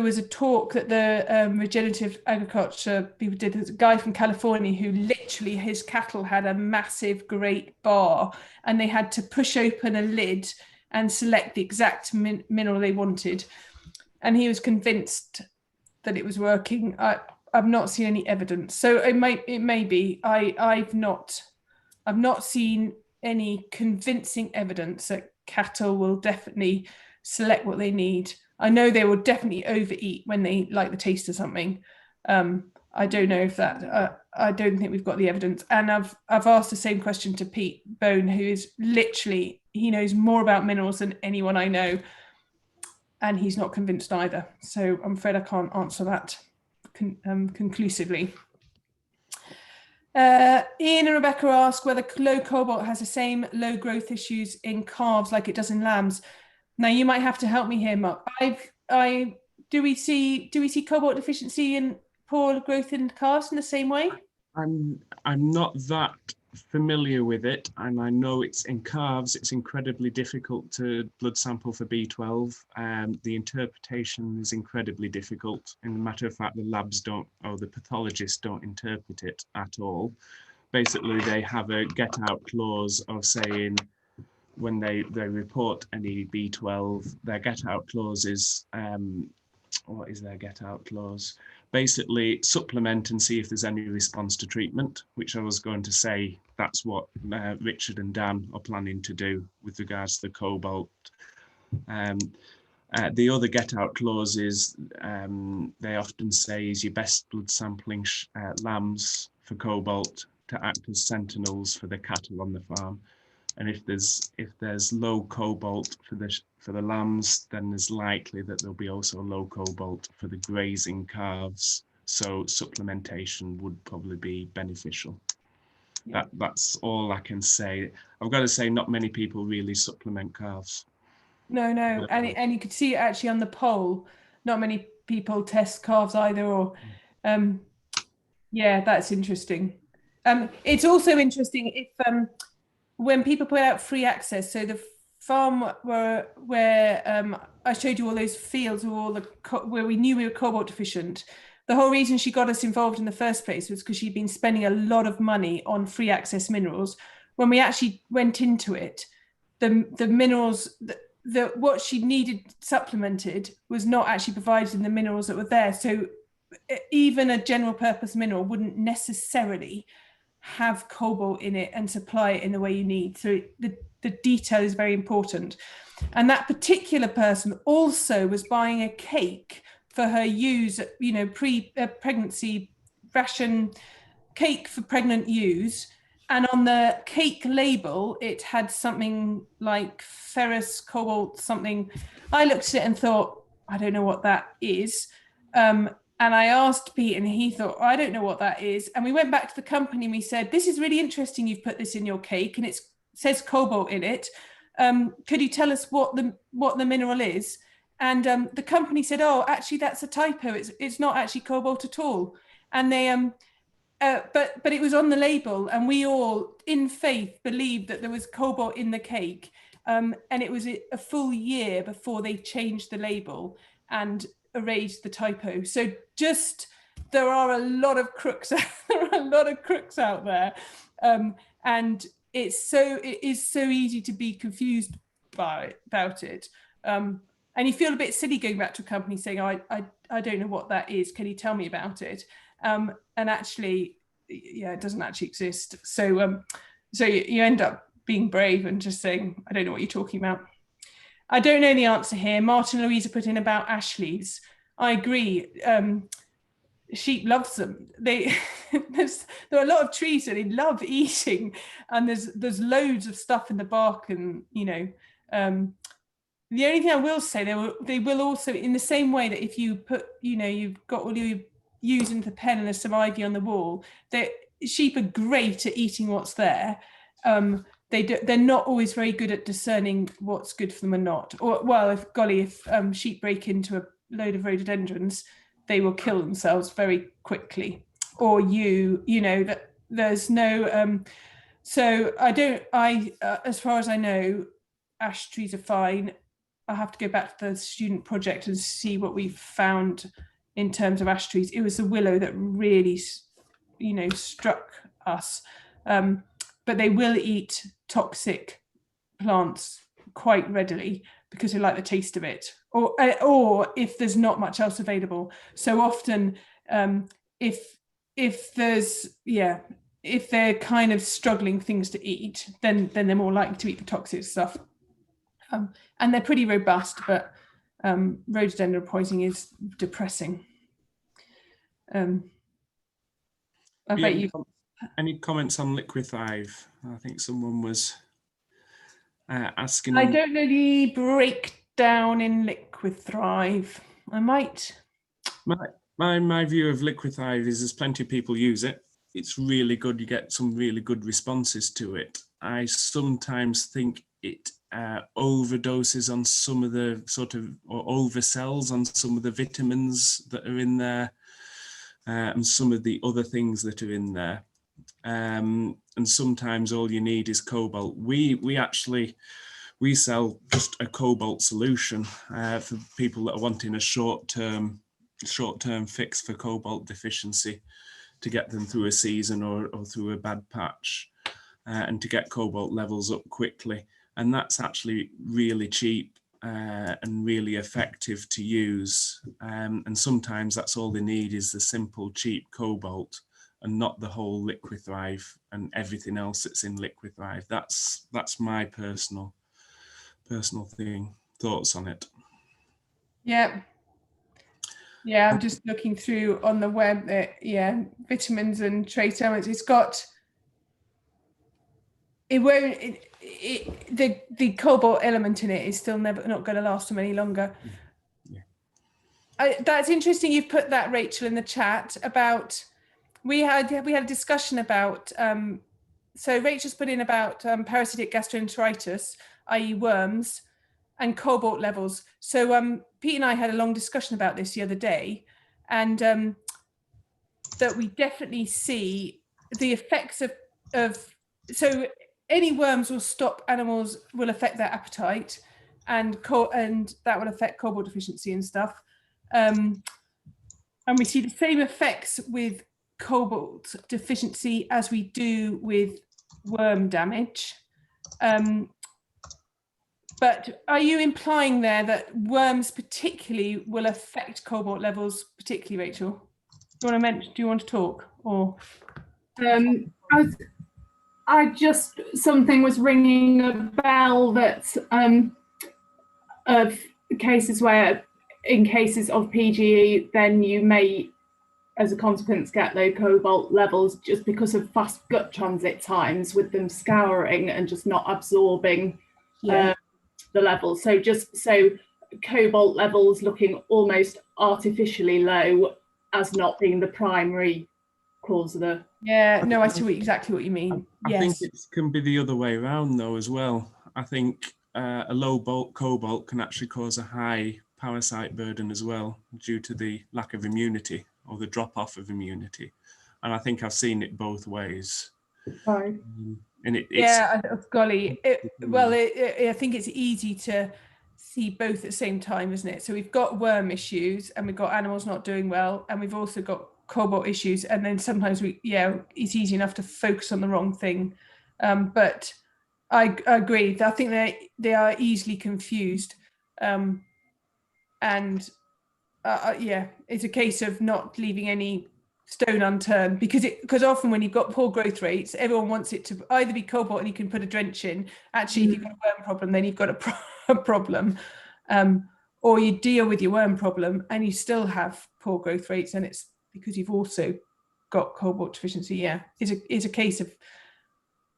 was a talk that the regenerative agriculture people did. There's a guy from California who literally, his cattle had a massive great bar, and they had to push open a lid and select the exact mineral they wanted. And he was convinced that it was working. I've not seen any evidence. So it may be. I've not seen any convincing evidence that cattle will definitely select what they need. I know they will definitely overeat when they like the taste of something. I don't know if that. I don't think we've got the evidence. And I've asked the same question to Pete Bone, who is literally, he knows more about minerals than anyone I know, and he's not convinced either. So I'm afraid I can't answer that conclusively. Ian and Rebecca ask whether low cobalt has the same low growth issues in calves like it does in lambs. Now you might have to help me here, Mark. Do we see cobalt deficiency in poor growth in calves in the same way? I'm not that familiar with it, and I know it's in calves. It's incredibly difficult to blood sample for B12. The interpretation is incredibly difficult. In the matter of fact, the labs don't, or the pathologists don't interpret it at all. Basically, they have a get-out clause of saying when they report any B12, their get-out clause is, what is their get-out clause? Basically, supplement and see if there's any response to treatment, which I was going to say that's what Richard and Dan are planning to do with regards to the cobalt. The other get-out clause is they often say is your best blood sampling lambs for cobalt to act as sentinels for the cattle on the farm. And if there's low cobalt for the lambs, then there's likely that there'll be also low cobalt for the grazing calves. So supplementation would probably be beneficial. Yeah. That's all I can say. I've got to say, not many people really supplement calves. No, and you could see it actually on the poll. Not many people test calves either. Or, yeah, that's interesting. It's also interesting if when people put out free access. So the farm where I showed you all those fields where we knew we were cobalt deficient. The whole reason she got us involved in the first place was because she'd been spending a lot of money on free access minerals. When we actually went into it, the minerals, what she needed supplemented was not actually provided in the minerals that were there. So even a general purpose mineral wouldn't necessarily have cobalt in it and supply it in the way you need. So the detail is very important. And that particular person also was buying a cake for her ewes, pre-pregnancy ration cake for pregnant ewes. And on the cake label, it had something like ferrous, cobalt, something. I looked at it and thought, I don't know what that is. And I asked Pete and he thought, I don't know what that is. And we went back to the company and we said, this is really interesting. You've put this in your cake and it says cobalt in it. Could you tell us what the mineral is? And the company said, oh, actually, that's a typo. It's not actually cobalt at all. And they, but it was on the label and we all in faith believed that there was cobalt in the cake. And it was a full year before they changed the label and erased the typo. So there are a lot of crooks. There are a lot of crooks out there, and it is so easy to be confused about it. And you feel a bit silly going back to a company saying, I don't know what that is. Can you tell me about it? And actually, yeah, it doesn't actually exist. So you end up being brave and just saying, I don't know what you're talking about. I don't know the answer here. Martin and Louisa put in about ash leaves. I agree. Sheep loves them. There are a lot of trees that they love eating, and there's loads of stuff in the bark, and the only thing I will say, they will also, in the same way that if you put, you've got all your ewes into the pen and there's some ivy on the wall, that sheep are great at eating what's there. They're not always very good at discerning what's good for them and not. Or, well, if sheep break into a load of rhododendrons, they will kill themselves very quickly. Or that there's no. So as far as I know, ash trees are fine. I have to go back to the student project and see what we found in terms of ash trees. It was the willow that really, struck us. But they will eat toxic plants quite readily because they like the taste of it, or if there's not much else available. So often, if they're kind of struggling things to eat, then they're more likely to eat the toxic stuff. And they're pretty robust, but rhododendron poisoning is depressing. Any comments on liquid-5? I think someone was asking. I don't know the breakdown in liquid-5. I might. My view of liquid-5 is there's plenty of people use it. it's really good. You get some really good responses to it. I sometimes think it overdoses on some of the or oversells on some of the vitamins that are in there, and some of the other things that are in there. And sometimes all you need is Cobalt. We sell just a Cobalt solution for people that are wanting a short-term fix for Cobalt deficiency, to get them through a season or through a bad patch, and to get Cobalt levels up quickly. And that's actually really cheap and really effective to use. And sometimes that's all they need, is the simple, cheap Cobalt, and not the whole Liquid Thrive and everything else that's in Liquid Thrive. That's my personal thoughts on it. Yeah. Yeah, I'm just looking through on the web. Vitamins and trace elements. It's got. It won't. The cobalt element in it is still not going to last them any longer. Yeah. That's interesting. You've put that, Rachel, in the chat about. We had a discussion about. So Rachel's put in about parasitic gastroenteritis, i.e. worms, and cobalt levels. So Pete and I had a long discussion about this the other day, and that we definitely see the effects of so any worms will stop animals, will affect their appetite, and that will affect cobalt deficiency and stuff. And we see the same effects with cobalt deficiency as we do with worm damage. But are you implying there that worms particularly will affect cobalt levels, particularly, Rachel? Do you want to talk, or? Something was ringing a bell that of cases where, in cases of PGE, then you may, as a consequence, get low cobalt levels just because of fast gut transit times with them scouring and just not absorbing the levels. So cobalt levels looking almost artificially low as not being the primary cause of the. Yeah, no, I see exactly what you mean. I think it can be the other way around though as well. I think a low cobalt can actually cause a high parasite burden as well, due to the lack of immunity or the drop off of immunity. And I think I've seen it both ways. Right. And golly, I think it's easy to see both at the same time, isn't it? So we've got worm issues and we've got animals not doing well, and we've also got cobalt issues, and then sometimes it's easy enough to focus on the wrong thing. But I agree. I think they are easily confused, and it's a case of not leaving any stone unturned, because often when you've got poor growth rates, everyone wants it to either be cobalt and you can put a drench in. Actually, if you've got a worm problem, then you've got a problem, or you deal with your worm problem and you still have poor growth rates, and it's because you've also got cobalt deficiency. It's a case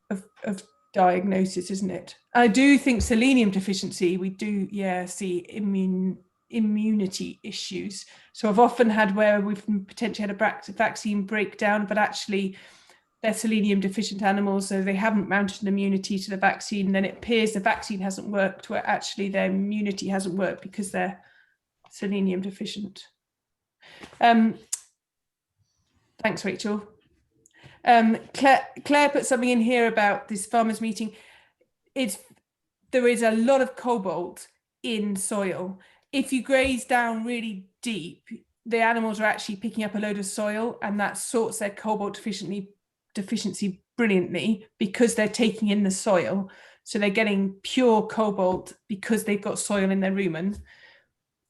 of diagnosis, isn't it? I do think selenium deficiency, we do see immunity issues. So I've often had where we've potentially had a vaccine breakdown, but actually they're selenium deficient animals, so they haven't mounted an immunity to the vaccine. Then it appears the vaccine hasn't worked, where actually their immunity hasn't worked because they're selenium deficient. Thanks, Rachel. Claire put something in here about this farmers meeting. There is a lot of cobalt in soil. If you graze down really deep, the animals are actually picking up a load of soil, and that sorts their cobalt deficiency brilliantly, because they're taking in the soil. So they're getting pure cobalt because they've got soil in their rumen.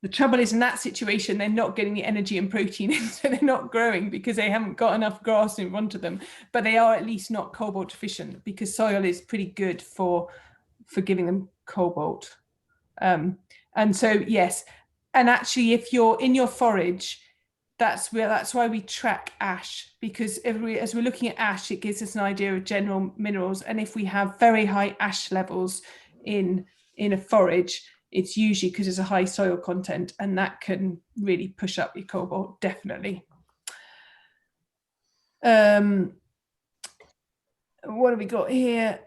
The trouble is, in that situation, they're not getting the energy and protein in, so they're not growing because they haven't got enough grass in front of them. But they are at least not cobalt deficient, because soil is pretty good for giving them cobalt. And so, yes, and actually, if you're in your forage, that's why we track ash, because as we're looking at ash, it gives us an idea of general minerals. And if we have very high ash levels in a forage, it's usually because there's a high soil content, and that can really push up your cobalt, definitely. What have we got here?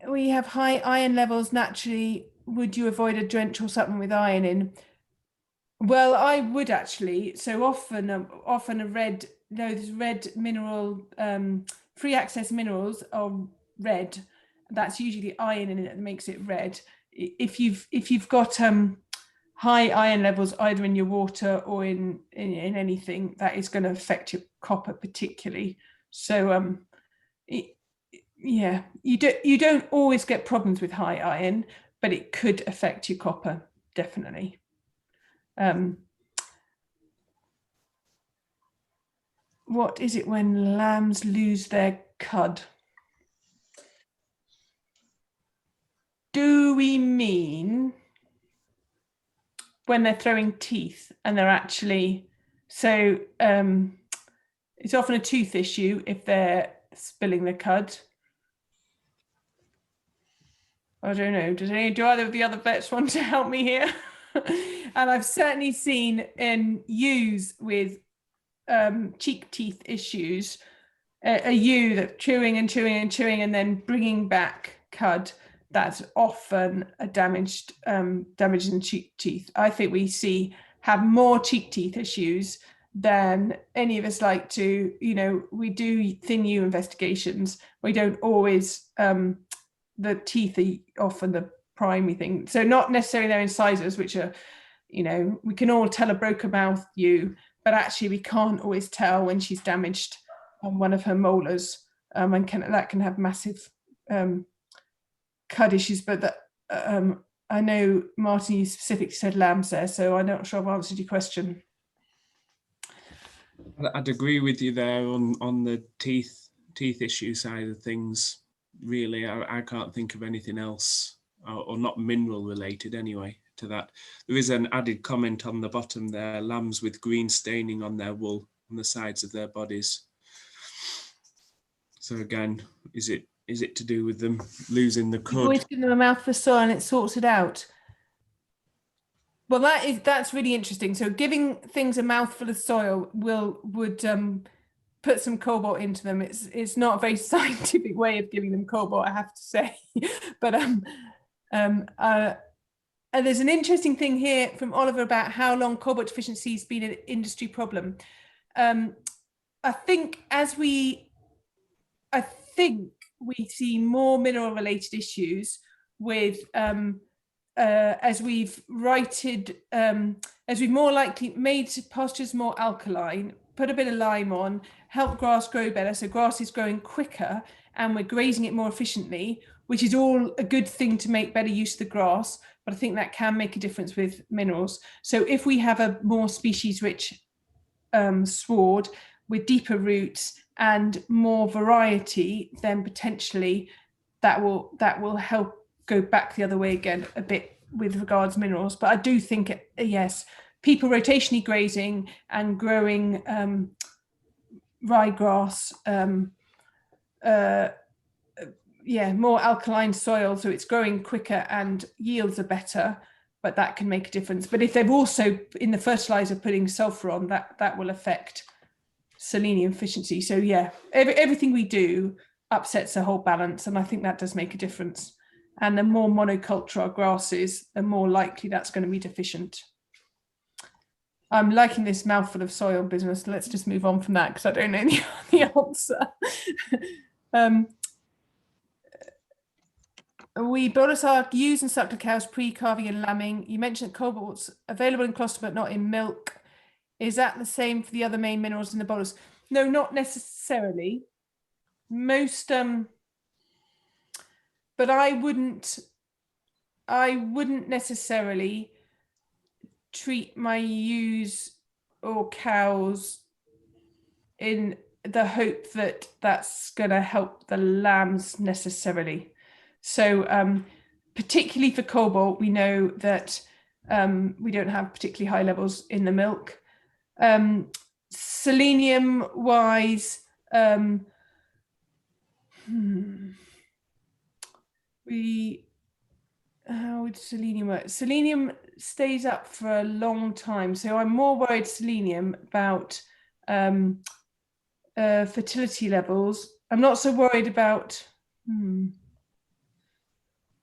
We have high iron levels naturally. Would you avoid a drench or supplement with iron in? Well, I would actually. So often a red, those red mineral, free access minerals are red. That's usually the iron in it that makes it red. If you've got high iron levels either in your water or in anything, that is going to affect your copper particularly. So yeah, you don't always get problems with high iron, but it could affect your copper, definitely. What is it when lambs lose their cud? Do we mean when they're throwing teeth and they're actually, so it's often a tooth issue if they're spilling the cud. I don't know, do either of the other vets want to help me here? And I've certainly seen in ewes with cheek teeth issues, a ewe that chewing and chewing and chewing and then bringing back cud. That's often a damage in cheek teeth. I think we have more cheek teeth issues than any of us like to, we do thin ewe investigations. We don't always, the teeth are often the primary thing. So not necessarily their incisors, which are, we can all tell a broken mouth ewe, but actually we can't always tell when she's damaged on one of her molars, and that can have massive cud issues. But that, I know, Martin, you specifically said lambs there, so I'm not sure I've answered your question. I'd agree with you there on the teeth issue side of things. Really, I can't think of anything else, or not mineral related anyway, to that. There is an added comment on the bottom there: lambs with green staining on their wool on the sides of their bodies. So again, is it to do with them losing the cud? Always give them a mouthful of soil and it sorts it out. Well, that's really interesting. So giving things a mouthful of soil would put some cobalt into them. It's not a very scientific way of giving them cobalt, I have to say. But and there's an interesting thing here from Oliver about how long cobalt deficiency has been an industry problem. I think we see more mineral related issues with as we've more likely made pastures more alkaline, put a bit of lime on, help grass grow better, so grass is growing quicker and we're grazing it more efficiently, which is all a good thing to make better use of the grass, but I think that can make a difference with minerals. So if we have a more species rich sward with deeper roots and more variety, then potentially that will help go back the other way again a bit with regards to minerals. But I do think, yes, people rotationally grazing and growing ryegrass, more alkaline soil, so it's growing quicker and yields are better, but that can make a difference. But if they've also in the fertilizer putting sulfur on, that will affect selenium efficiency. So yeah, everything we do upsets the whole balance, and I think that does make a difference. And the more monoculture our grass is, the more likely that's going to be deficient. I'm liking this mouthful of soil business. Let's just move on from that because I don't know the answer. We brought our ewes and suckler cows pre-calving and lambing. You mentioned cobalt's available in colostrum but not in milk. Is that the same for the other main minerals in the bolus? No, not necessarily. Most, but I wouldn't necessarily treat my ewes or cows in the hope that that's going to help the lambs necessarily. So particularly for cobalt, we know that we don't have particularly high levels in the milk. Selenium wise, how would selenium work? Selenium stays up for a long time, so I'm more worried selenium about fertility levels. I'm not so worried about,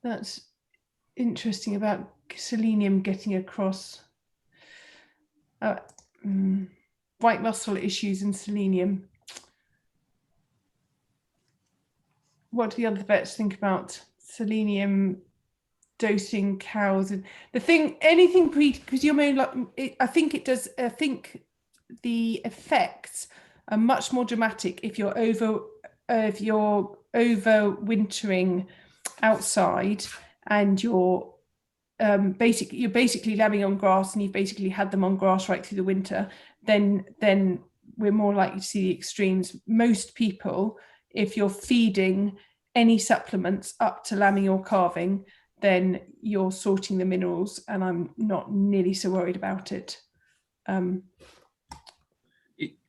that's interesting about selenium getting across. White muscle issues in selenium. What do the other vets think about selenium dosing cows? And the thing, anything because you're mainly like, I think it does. I think the effects are much more dramatic if you're overwintering outside and you're basically lambing on grass, and you've basically had them on grass right through the winter. Then we're more likely to see the extremes. Most people, if you're feeding any supplements up to lambing or calving, then you're sorting the minerals, and I'm not nearly so worried about it.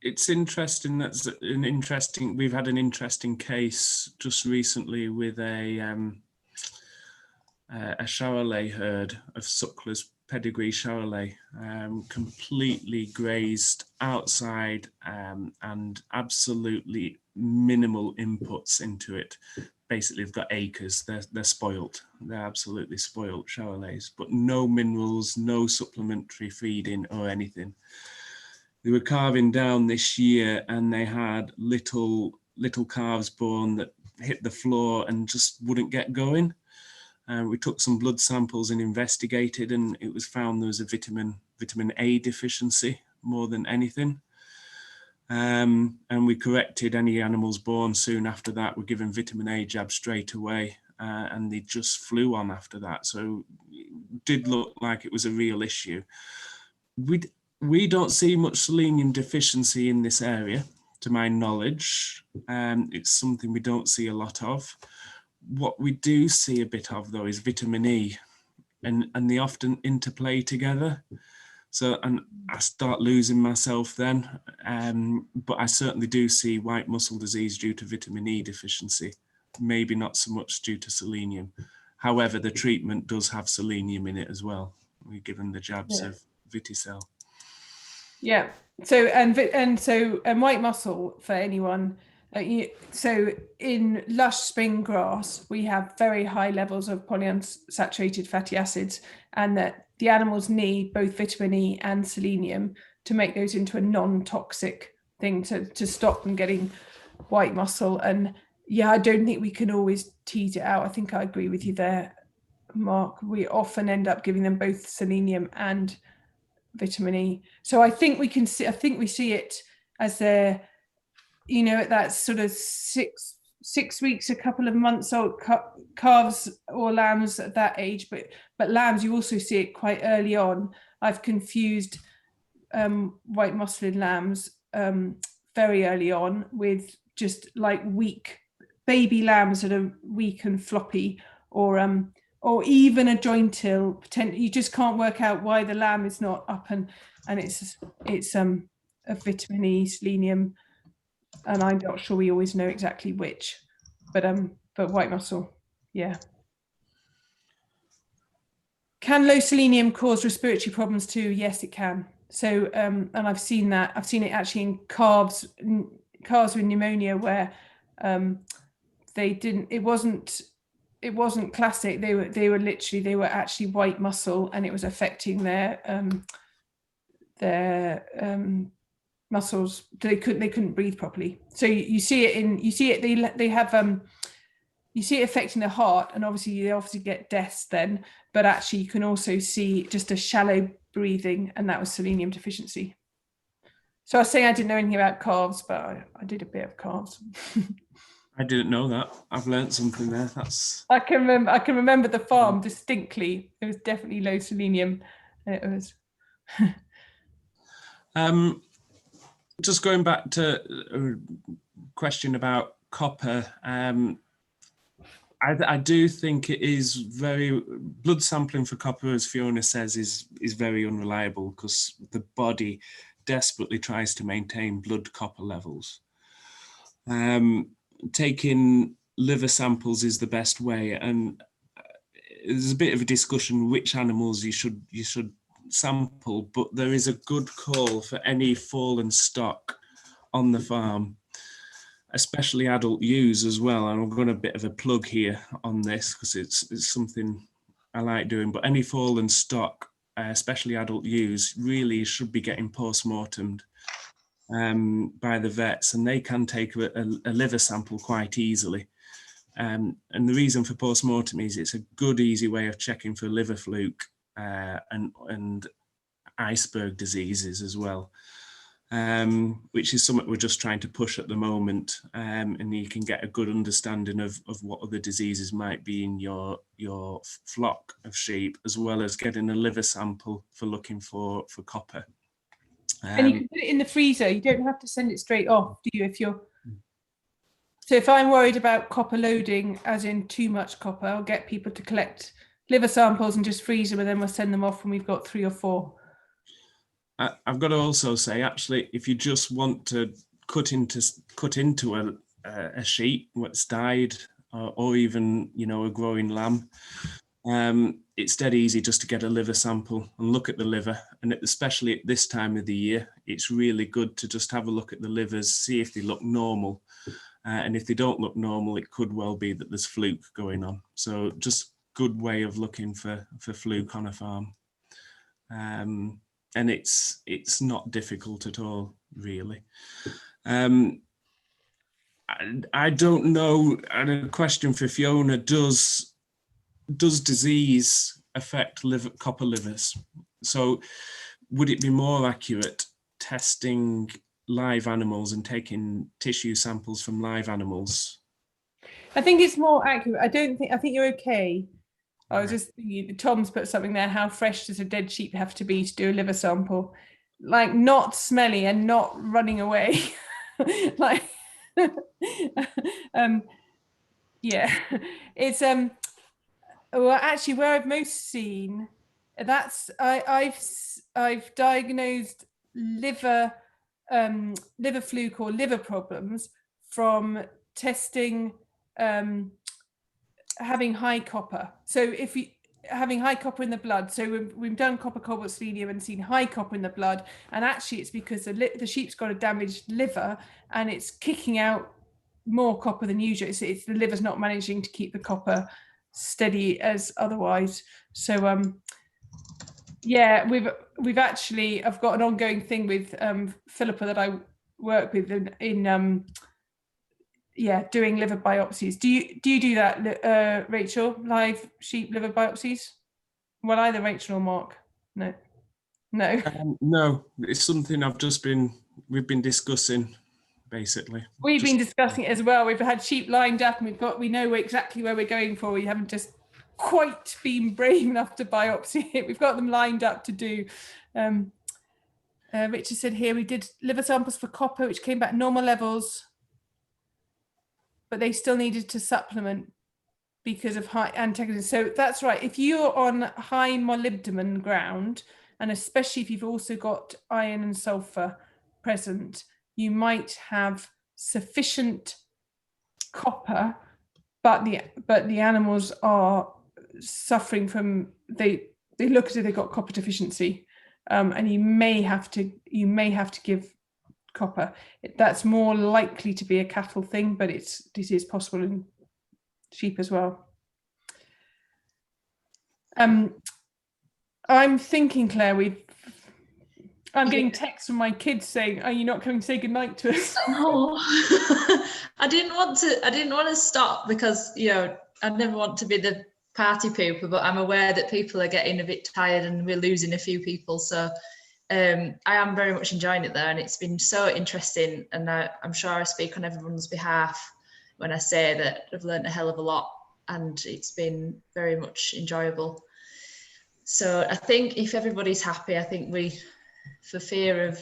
It's interesting. That's an interesting. We've had an interesting case just recently with a Charolais herd of sucklers, pedigree Charolais, completely grazed outside and absolutely minimal inputs into it. Basically, they've got acres. They're spoilt. They're absolutely spoilt Charolais, but no minerals, no supplementary feeding or anything. They were calving down this year, and they had little calves born that hit the floor and just wouldn't get going. We took some blood samples and investigated, and it was found there was a vitamin A deficiency more than anything. And we corrected any animals born soon after that. We're given vitamin A jab straight away, and they just flew on after that. So it did look like it was a real issue. We don't see much selenium deficiency in this area, to my knowledge. It's something we don't see a lot of. What we do see a bit of, though, is vitamin E, and they often interplay together. So, and I start losing myself then, but I certainly do see white muscle disease due to vitamin E deficiency, maybe not so much due to selenium. However, the treatment does have selenium in it as well. We're given the jabs of Viticel. Yeah. So and white muscle, for anyone. So in lush spring grass, we have very high levels of polyunsaturated fatty acids, and that the animals need both vitamin E and selenium to make those into a non-toxic thing to stop them getting white muscle. And yeah, I don't think we can always tease it out. I think I agree with you there, Mark. We often end up giving them both selenium and vitamin E. So I think we see it as they're, at that sort of six weeks, a couple of months old calves or lambs at that age, but lambs, you also see it quite early on. I've confused white muscle in lambs very early on with just like weak baby lambs that are weak and floppy, or even a joint till. You just can't work out why the lamb is not up, and it's a vitamin E, selenium, and I'm not sure we always know exactly which, but white muscle, yeah. Can low selenium cause respiratory problems too? Yes, it can. So and I've seen that. I've seen it actually in calves with pneumonia where it wasn't classic. They were actually white muscle, and it was affecting their muscles. They couldn't breathe properly. So you see it affecting the heart, and obviously they get deaths then, but actually you can also see just a shallow breathing, and that was selenium deficiency. So I was saying I didn't know anything about calves, but I did a bit of calves. I didn't know that. I've learned something there. I can remember the farm distinctly. It was definitely low selenium. It was. Just going back to a question about copper, I do think it is blood sampling for copper, as Fiona says, is very unreliable, because the body desperately tries to maintain blood copper levels. Taking liver samples is the best way, and there's a bit of a discussion which animals you should sample, but there is a good call for any fallen stock on the farm especially adult ewes as well. And I've got a bit of a plug here on this because it's something I like doing. But any fallen stock, especially adult ewes, really should be getting post-mortemed by the vets, and they can take a liver sample quite easily. And the reason for post-mortem is it's a good, easy way of checking for liver fluke and iceberg diseases as well, which is something we're just trying to push at the moment. And you can get a good understanding of what other diseases might be in your flock of sheep, as well as getting a liver sample for looking for copper. And you can put it in the freezer. You don't have to send it straight off, do you? So if I'm worried about copper loading, as in too much copper, I'll get people to collect liver samples and just freeze them, and then we'll send them off when we've got 3 or 4. I've got to also say, actually, if you just want to cut into a sheep that's died, or even, you know, a growing lamb, it's dead easy just to get a liver sample and look at the liver. And especially at this time of the year, it's really good to just have a look at the livers, see if they look normal. And if they don't look normal, it could well be that there's fluke going on. So just good way of looking for fluke on a farm. And it's not difficult at all, really. I don't know, and a question for Fiona, does disease affect copper livers? So would it be more accurate testing live animals and taking tissue samples from live animals? I think it's more accurate. I think you're okay. I was just thinking, Tom's put something there, how fresh does a dead sheep have to be to do a liver sample? Like, not smelly and not running away. Like, yeah, it's well, actually, where I've most seen that's I've diagnosed liver fluke or liver problems from testing having high copper. So if you having high copper in the blood, so we've done copper, cobalt, selenium and seen high copper in the blood, and actually it's because the sheep's got a damaged liver and it's kicking out more copper than usual. It's the liver's not managing to keep the copper steady as otherwise. So yeah, we've actually, I've got an ongoing thing with Philippa that I work with in yeah, doing liver biopsies. Do you do that, Rachel? Live sheep liver biopsies? Well, either Rachel or Mark. No. No, it's something we've been discussing, basically. We've been discussing it as well. We've had sheep lined up, and we know exactly where we're going for. We haven't just quite been brave enough to biopsy it. We've got them lined up to do. Richard said here we did liver samples for copper, which came back normal levels, but they still needed to supplement because of high antagonist. So that's right. If you're on high molybdenum ground, and especially if you've also got iron and sulfur present, you might have sufficient copper, but the animals are suffering from, they look as if they've got copper deficiency, and you may have to give copper. That's more likely to be a cattle thing, but it is possible in sheep as well. I'm thinking, Claire, I'm getting texts from my kids saying, "Are you not coming to say goodnight to us?" No, I didn't want to stop because, you know, I never want to be the party pooper, but I'm aware that people are getting a bit tired and we're losing a few people. So I am very much enjoying it there, and it's been so interesting. And I'm sure I speak on everyone's behalf when I say that I've learned a hell of a lot, and it's been very much enjoyable. So I think if everybody's happy, I think for fear of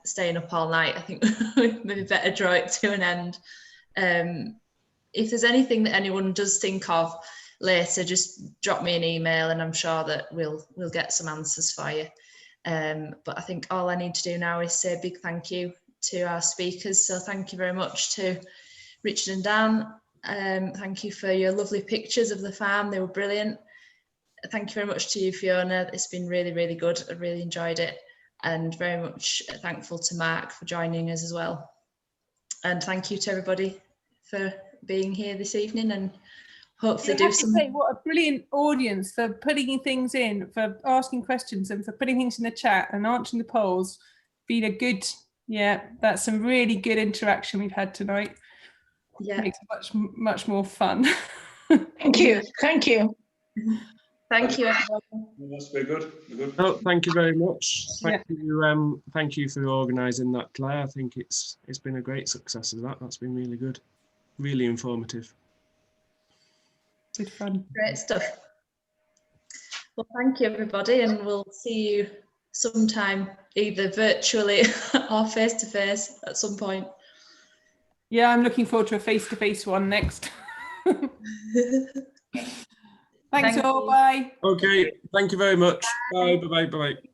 staying up all night, I think we maybe better draw it to an end. If there's anything that anyone does think of later, just drop me an email, and I'm sure that we'll get some answers for you. But I think all I need to do now is say a big thank you to our speakers. So thank you very much to Richard and Dan. Thank you for your lovely pictures of the farm. They were brilliant. Thank you very much to you, Fiona. It's been really, really good. I really enjoyed it, and very much thankful to Mark for joining us as well. And thank you to everybody for being here this evening, and hopefully I do have to some. say, what a brilliant audience for putting things in, for asking questions, and for putting things in the chat and answering the polls. Been a good, yeah, that's some really good interaction we've had tonight. Yeah, Makes it much more fun. Thank you. Thank you. thank you, everyone. That's very good. Very good. Oh, thank you very much. Thank you for organising that, Claire. I think it's been a great success of that. That's been really good, really informative. Good fun. Great stuff. Well, thank you, everybody, and we'll see you sometime, either virtually or face to face at some point. Yeah, I'm looking forward to a face-to-face one next. Thanks Thank all. you. Bye. Okay, thank you very much. Bye, bye, bye, bye.